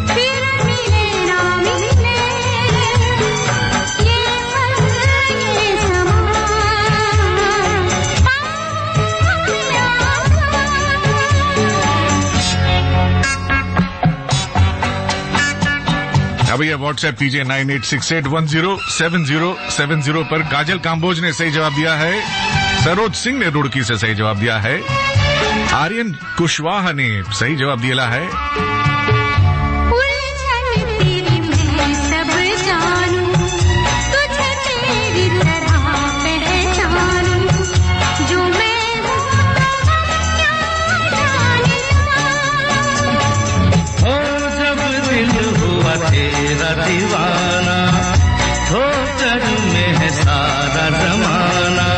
फिर मिले ना मिले, ये पल ये समा, अब ये व्हाट्सएप कीजिए 9868107070 पर। काजल काम्बोज ने सही जवाब दिया है। सरोज सिंह ने रुड़की से सही जवाब दिया है। आर्यन कुशवाहा ने सही जवाब दिया है। उलझन तेरी मैं सब जानूं, तुझे तेरी तरह पहचानूं, जो मैं हूँ क्या जाने और जब दिल हुआ तेरा दीवाना, ठोकर में है सारा जमाना,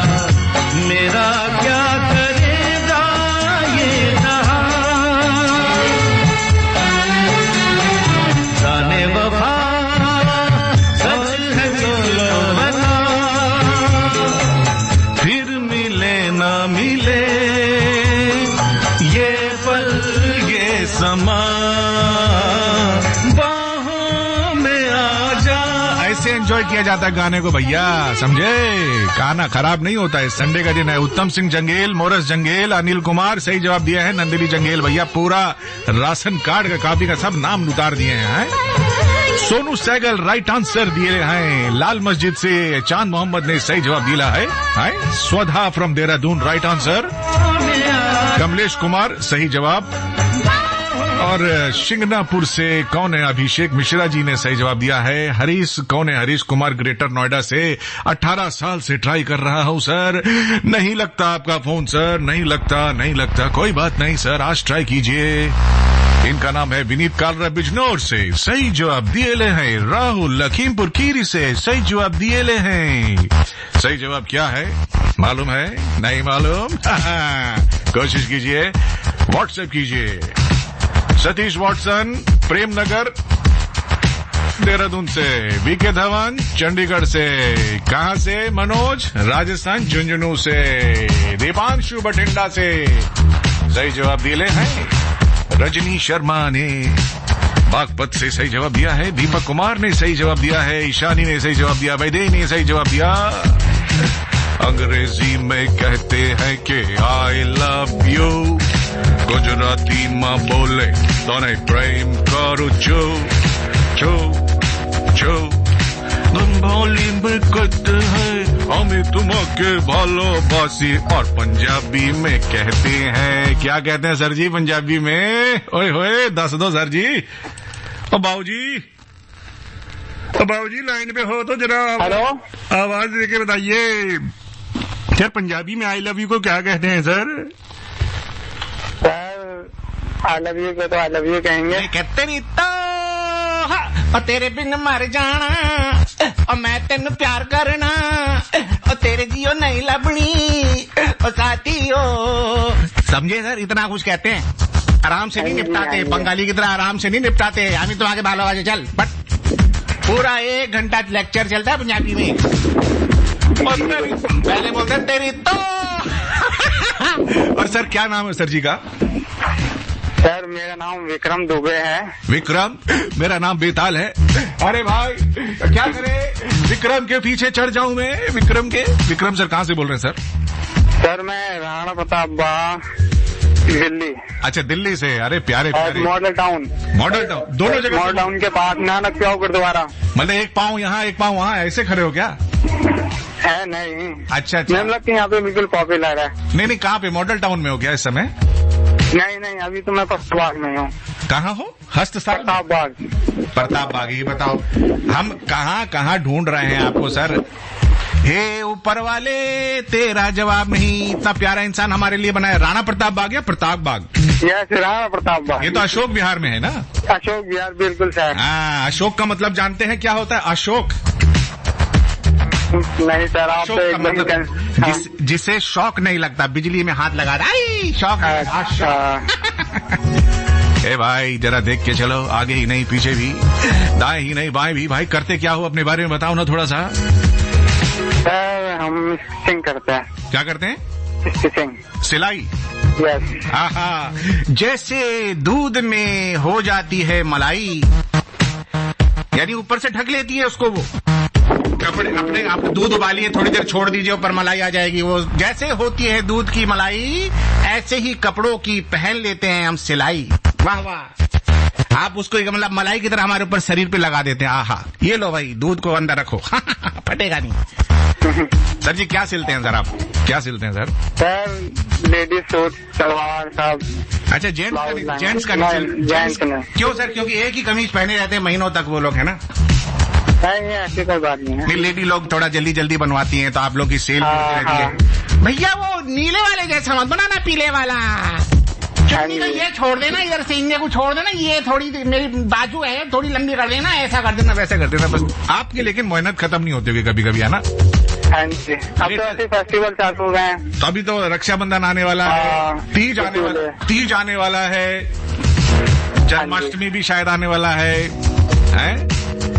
मेरा क्या करेगा ये जहां? जाने वफा सच है तो लो बता, फिर मिले ना मिले, ये पल ये समा, बाहों में आ जा। ऐसे एंजॉय किया जाता है गाने को भैया, समझे? गाना खराब नहीं होता है। संडे का दिन है। उत्तम सिंह जंगेल, मोरस जंगेल, अनिल कुमार सही जवाब दिया है। नंदिनी जंगेल भैया पूरा राशन कार्ड का कॉपी का सब नाम उतार दिए हैं। सोनू सैगल राइट आंसर दिए हैं। लाल मस्जिद से चांद मोहम्मद ने सही जवाब दिया है। स्वधा from Dehradun right answer. Kamlesh Kumar सही जवाब। और शिंगनापुर से कौन है? अभिषेक मिश्रा जी ने सही जवाब दिया है। हरीश कौन है? हरीश कुमार ग्रेटर नोएडा से 18 साल से ट्राई कर रहा हूं सर, नहीं लगता आपका फोन सर, नहीं लगता। कोई बात नहीं सर, आज ट्राई कीजिए। इनका नाम है विनीत कालरा बिजनौर से सही जवाब दिए ले हैं। राहुल लखीमपुर कीरी से सही जवाब दिए ले हैं। सही जवाब क्या है मालूम है? नहीं मालूम? कोशिश कीजिए, व्हाट्सएप कीजिए। सतीश वॉटसन प्रेमनगर देहरादून से, वीके धवन चंडीगढ़ से, कहां से? मनोज राजस्थान झुंझुनू से, दीपांशु बठिंडा से सही जवाब दिए हैं। रजनी शर्मा ने बागपत से सही जवाब दिया है। दीपक कुमार ने सही जवाब दिया है। ईशानी ने सही जवाब दिया। वैदेही ने सही जवाब दिया। अंग्रेजी में कहते हैं कि आई लव यू, गुजराती माँ बोले तोने प्रेम करू छो छो छो, बंगाली में कहते हैं हमें तुम्हारे भालोबासी, और पंजाबी में कहते हैं, क्या कहते हैं सर जी पंजाबी में? ओए होए दस दो सर जी। ओ बाबूजी लाइन पे हो तो जरा आवाज देके बताइए सर, पंजाबी में आई लव यू को क्या कहते हैं सर? आई लव यू को तो आई लव यू कहेंगे। कहते नहीं तो और तेरे बिन मर जाना, और मैं तेन प्यार करना, और तेरे जियो नहीं लबनी, और साथियो। समझे सर? इतना कुछ कहते हैं, आराम से नहीं निपटाते, बंगाली की तरह आराम से नहीं निपटाते। हम तुम्हारे बालों आगे चल, बट पूरा 1 घंटा लेक्चर चलता है पंजाबी में। और पहले बोलते तेरी तो। और सर क्या नाम है सर जी का? सर मेरा नाम विक्रम दुबे है। विक्रम, मेरा नाम बेताल है। अरे भाई क्या करे, विक्रम के पीछे चढ़ जाऊं मैं? विक्रम सर कहाँ से बोल रहे हैं सर? सर मैं राणा प्रताप दिल्ली। अच्छा दिल्ली से। अरे प्यारे मॉडल टाउन दोनों जगह। मॉडल टाउन के पास नानक प्याऊ गुरुद्वारा। मतलब एक पाँव यहाँ एक पाँव वहाँ, ऐसे खड़े हो क्या? है नहीं। अच्छा मतलब कि यहाँ पे बिल्कुल पॉपुलर है। नहीं कहाँ पे? मॉडल टाउन में हो गया इस समय? नहीं अभी तो मैं प्रताप में हूँ। कहाँ हो? हस्तस्थान प्रताप बाग। ही बताओ हम कहाँ ढूंढ रहे हैं आपको सर? हे ऊपर वाले तेरा जवाब नहीं, इतना प्यारा इंसान हमारे लिए बनाया। राणा प्रताप बाग या प्रताप बाग? यस, राणा प्रताप बाग। ये तो अशोक बिहार में है ना? अशोक बिहार, बिल्कुल सर। हाँ, अशोक का मतलब जानते हैं क्या होता है? अशोक नहीं सर, आप तो मतलब जिसे शौक नहीं लगता, बिजली में हाथ लगा रहा शौक। ए भाई जरा देख के चलो, आगे ही नहीं पीछे भी, दाएं ही नहीं बाएं भी। भाई करते क्या हो, अपने बारे में बताओ ना थोड़ा सा। सर हम स्टिचिंग करते हैं। क्या करते हैं? स्टिचिंग, सिलाई। यस। हाँ, जैसे दूध में हो जाती है मलाई, यानी ऊपर से ढक लेती है उसको वो कपड़े अपने। आप दूध उबालिए, थोड़ी देर छोड़ दीजिए, ऊपर मलाई आ जाएगी। वो जैसे होती है दूध की मलाई, ऐसे ही कपड़ों की पहन लेते हैं हम सिलाई। वाह वाह, आप उसको मतलब मलाई की तरह हमारे ऊपर शरीर पे लगा देते हैं। आहा, ये लो भाई, दूध को अंदर रखो फटेगा नहीं। सर जी क्या सिलते हैं सर आप? क्या सिलते हैं sir? Sir ladies suit, salwar सब। अच्छा, जेंट्स का नहीं। क्यों सर? क्योंकि एक ही कमीज पहने रहते हैं महीनों तक वो लोग, है ना? नहीं, ऐसी कोई बात नहीं है। नहीं, लेडी लोग थोड़ा जल्दी जल्दी बनवाती हैं, तो आप लोग की सेल रहती है। भैया वो नीले वाले जैसा मत बनाना, पीले वाला। चटनी का ये छोड़ देना, इधर से इंडिया को छोड़ देना, ये थोड़ी मेरी बाजू है थोड़ी लंबी कर देना, ऐसा कर देना, वैसा कर देना बस। आपकी लेकिन मेहनत खत्म नहीं होती होगी कभी कभी, है ना? हाँ जी, अब तो ऐसे फेस्टिवल चालू हो गए हैं। तो अभी तो रक्षाबंधन आने वाला है, तीज आने वाला है, जन्माष्टमी भी शायद आने वाला है?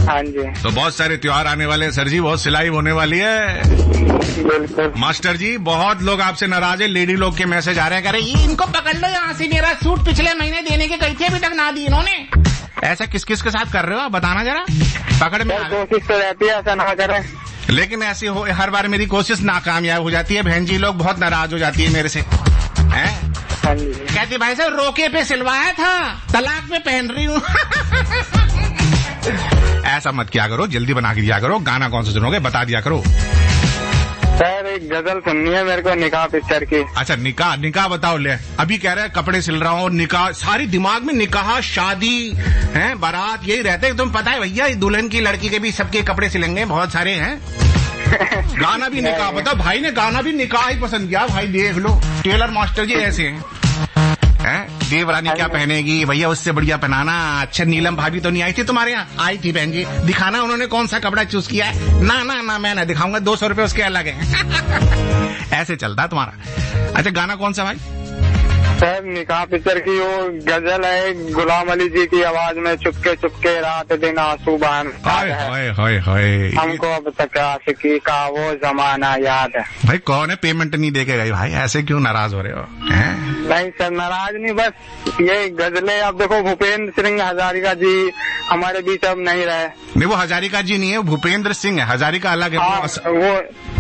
हाँ जी। तो बहुत सारे त्योहार आने वाले हैं सर जी, बहुत सिलाई होने वाली है। बिल्कुल मास्टर जी, बहुत लोग आपसे नाराज है, लेडी लोग के मैसेज आ रहे हैं, कह रहे हैं इनको पकड़ लो यहाँ से, मेरा सूट पिछले महीने देने के गई थी, अभी तक ना दी इन्होंने। ऐसा किस किस के साथ कर रहे हो आप बताना जरा, पकड़ में। कोशिश तो रहती है ऐसा ना करें, लेकिन ऐसी हो हर बार मेरी कोशिश नाकामयाब हो जाती है। बहन जी लोग बहुत नाराज हो जाती है मेरे से, हैं? कहती भाई साहब रोके पे सिलवाया था, तलाक पे पहन रही हूँ। ऐसा मत किया करो, जल्दी बना के दिया करो। गाना कौन सा सुनोगे बता दिया करो। सर एक गजल सुननी है मेरे को, निकाह पिक्चर की। अच्छा, निकाह बताओ। ले अभी कह रहे हैं कपड़े सिल रहा हूँ, निकाह, सारी दिमाग में निकाह, शादी है, बारात, यही रहते हैं। तुम्हें पता है भैया, दुल्हन की लड़की के भी सबके कपड़े सिलेंगे, बहुत सारे हैं। गाना भी निकाह, बताओ भाई ने गाना भी निकाह ही पसंद किया। भाई देख लो, टेलर मास्टर जी ऐसे हैं। देवरानी क्या पहनेगी भैया, उससे बढ़िया पहनाना। अच्छा, नीलम भाभी तो नहीं आई थी तुम्हारे यहाँ? आई थी बहन जी, दिखाना उन्होंने कौन सा कपड़ा चूज किया है। ना मैं ना दिखाऊंगा, 200 रुपए उसके अलग है। ऐसे चलता है तुम्हारा। अच्छा, गाना कौन सा भाई? सर निकाह पिक्चर की वो गजल है, गुलाम अली जी की आवाज में, चुपके चुपके रात दिन आंसू बहान। हमको अब तक आशिकी का वो जमाना याद है। भाई कौन है पेमेंट नहीं देके गई भाई, ऐसे क्यों नाराज हो रहे हो? नहीं सर नाराज नहीं, बस ये गजलें। अब देखो भूपेंद्र सिंह हजारिका जी हमारे बीच अब नहीं रहे। नहीं, वो हजारिका जी नहीं है, भूपेंद्र सिंह है। हजारिका अलग है।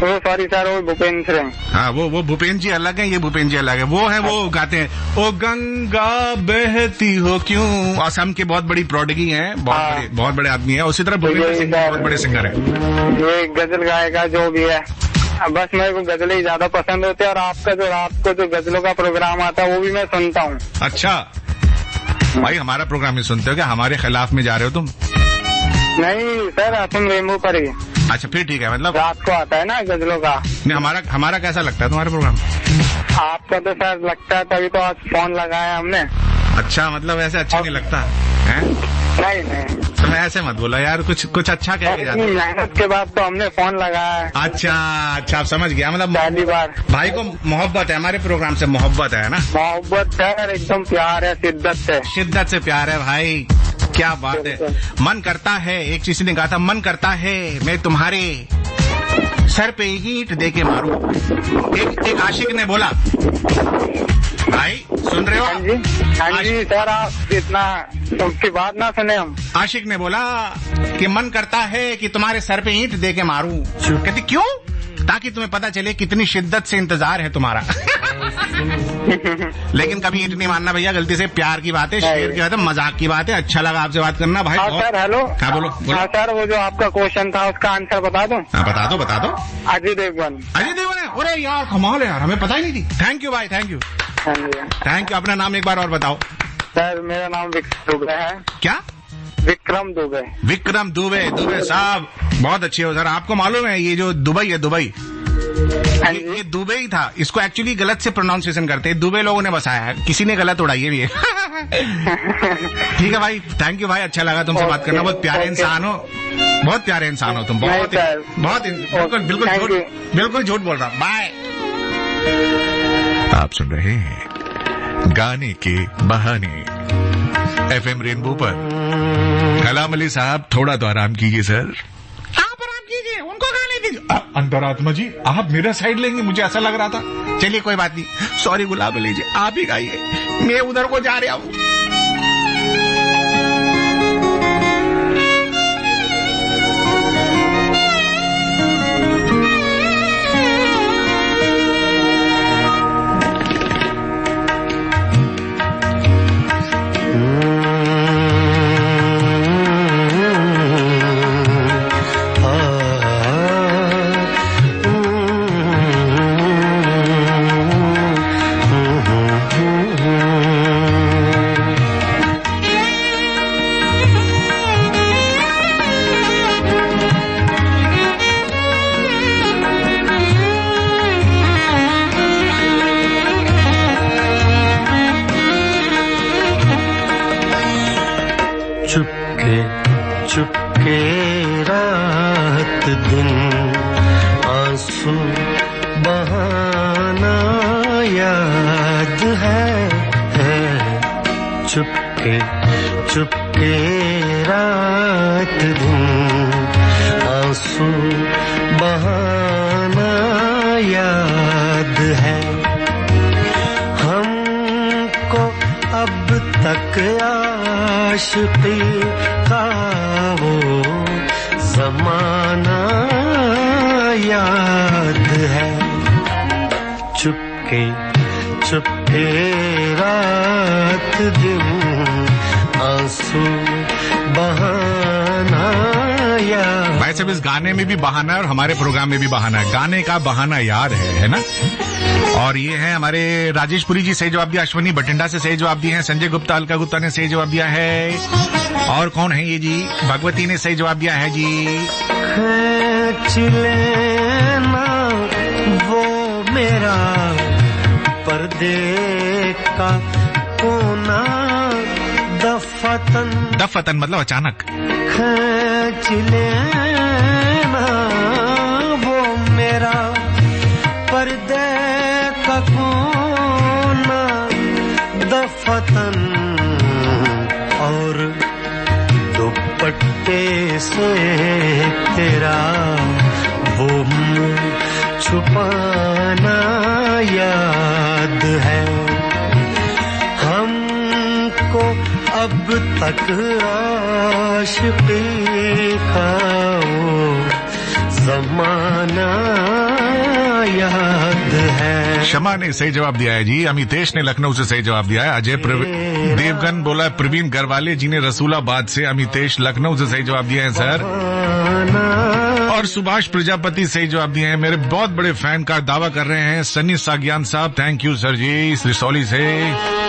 वो सॉरी सर, वो भूपेंद्र सिंह। हाँ, वो भूपेंद्र जी अलग है, ये भूपेंद्र जी अलग है। वो है, वो गाते हैं ओ गंगा बहती हो क्यों। असम के बहुत बड़ी प्रोडगी हैं, बहुत बड़े आदमी है। उसी तरह भूपेंद्र सिंह बहुत बड़े सिंगर है। ये गजल गायका जो भी है, बस मेरे को गजलें ही ज्यादा पसंद होते हैं। और आपका जो रात को जो गजलों का प्रोग्राम आता है वो भी मैं सुनता हूँ। अच्छा भाई, हमारा प्रोग्राम ही सुनते हो क्या? हमारे खिलाफ में जा रहे हो तुम? नहीं सर, असम रेमो पर ही। अच्छा फिर ठीक है, मतलब रात को आता है ना गजलों का। नहीं, हमारा कैसा लगता है तुम्हारा प्रोग्राम? आपका तो सर लगता है, तभी तो आज फोन लगाया हमने। अच्छा, मतलब ऐसे अच्छा नहीं लगता है? नहीं तो मैं ऐसे मत बोला यार, कुछ अच्छा कह के जाता। मेहनत के बाद तो हमने फोन लगाया। अच्छा, आप समझ गया, मतलब पहली बार भाई को मोहब्बत है हमारे प्रोग्राम से, मोहब्बत है ना? मोहब्बत है, एकदम प्यार है, शिद्दत से प्यार है भाई। क्या बात है। मन करता है, एक चीज ने कहा था, मन करता है मैं तुम्हारे सर पे ईंट दे के मारूं। एक आशिक ने बोला। भाई सुन रहे हो? हाँ जी सर, आप इतना उसकी बात ना सुने हम। आशिक ने बोला कि मन करता है कि तुम्हारे सर पे ईंट दे के मारूं। कहती क्यों? ताकि तुम्हें पता चले कितनी शिद्दत से इंतजार है तुम्हारा। लेकिन कभी ईंट नहीं मारना भैया, गलती से। प्यार की बात है, शेर की बात है, मजाक की बात है। अच्छा लगा आपसे बात करना भाई। Sir hello. हाँ बोलो। हाँ सर, वो जो आपका क्वेश्चन था उसका आंसर बता दो। बता दो। अजय देवगन है। अरे यार कमाल है यार, हमें पता ही नहीं थी। थैंक यू भाई, थैंक यू। Thank you. अपना नाम एक बार और बताओ। सर मेरा नाम विक्स दुबे है। क्या? विक्रम दुबे। विक्रम दुबे। दुबे साहब बहुत अच्छे हो सर। आपको मालूम है ये जो दुबई है, दुबई ये दुबई ही था। इसको एक्चुअली गलत से प्रोनाउंसिएशन करते हैं, दुबे लोगों ने बसाया है, किसी ने गलत उड़ाई है भी। ठीक है भाई, थैंक यू भाई, अच्छा लगा तुमसे बात करना। बहुत प्यारे इंसान हो, बहुत प्यारे इंसान हो तुम, बहुत बहुत बिल्कुल झूठ बोल रहा। बाय। आप सुन रहे हैं गाने के बहाने FM रेनबो पर। कलाम अली साहब थोड़ा तो आराम कीजिए सर। आप आराम कीजिए, उनको गाने दीजिए। अंतरात्मा जी आप मेरा साइड लेंगे, मुझे ऐसा लग रहा था। चलिए कोई बात नहीं, सॉरी गुलाब अली जी, आप ही गाइए, मैं उधर को जा रहा हूँ। चुपके रात दिन आंसू बहाना याद है। चुपके चुपके रात दिन आंसू बहाना याद है। हमको अब तक आशिकी का वो ज़माना याद है। चुपके चुपके रात दिन आंसू बहाना याद। भाई साहब इस गाने में भी बहाना है और हमारे प्रोग्राम में भी बहाना है। गाने का बहाना याद है ना। और ये है हमारे राजेश पुरी जी सही जवाब दिया, अश्वनी बठिंडा से सही जवाब दिए हैं, संजय गुप्ता अलका गुप्ता ने सही जवाब दिया है। और कौन है ये जी, भगवती ने सही जवाब दिया है जी। खींच लेना वो मेरा पर्दे का कोना दफतन। दफतन मतलब अचानक। खींच लेना वो मेरा पर्दे का कोना दफतन। और दुपट्टे से तेरा वो मुंह छुपाना याद है। हमको अब तक आशिकी का वो ज़माना याद है। शमा ने सही जवाब दिया है जी। अमितेश ने लखनऊ से सही जवाब दिया है। अजय देवगन बोला प्रवीण गरवाले जी ने रसूलाबाद से, अमितेश लखनऊ से सही जवाब दिया है सर। और सुभाष प्रजापति सही जवाब दिए हैं। मेरे बहुत बड़े फैन का दावा कर रहे हैं सन्नी सागियान साहब, थैंक यू सर जी रिसौली से,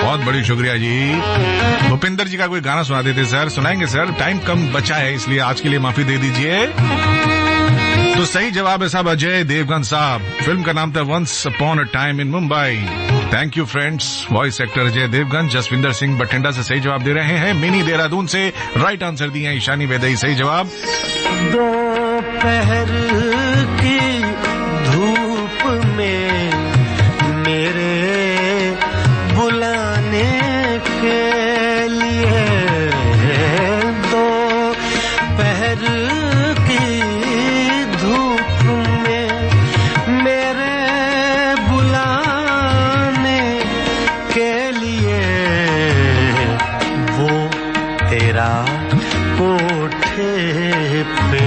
बहुत बड़ी शुक्रिया जी। भूपिंदर जी का कोई गाना सुना देते सर। सुनाएंगे सर, टाइम कम बचा है इसलिए आज के लिए माफी दे दीजिए। तो सही जवाब है साहब अजय देवगन साहब। फिल्म का नाम था once upon a time in Mumbai. Thank you friends. Voice actor Ajay Devgn. Jaswinder Singh Bathinda से सही जवाब दे रहे हैं। मिनी देहरादून से राइट आंसर दिए हैं ईशानी वेदई, सही जवाब। दोपहर की धूप में मेरे बुलाने के लिए, दोपहर की धूप में मेरे बुलाने के लिए वो तेरा कोठे पे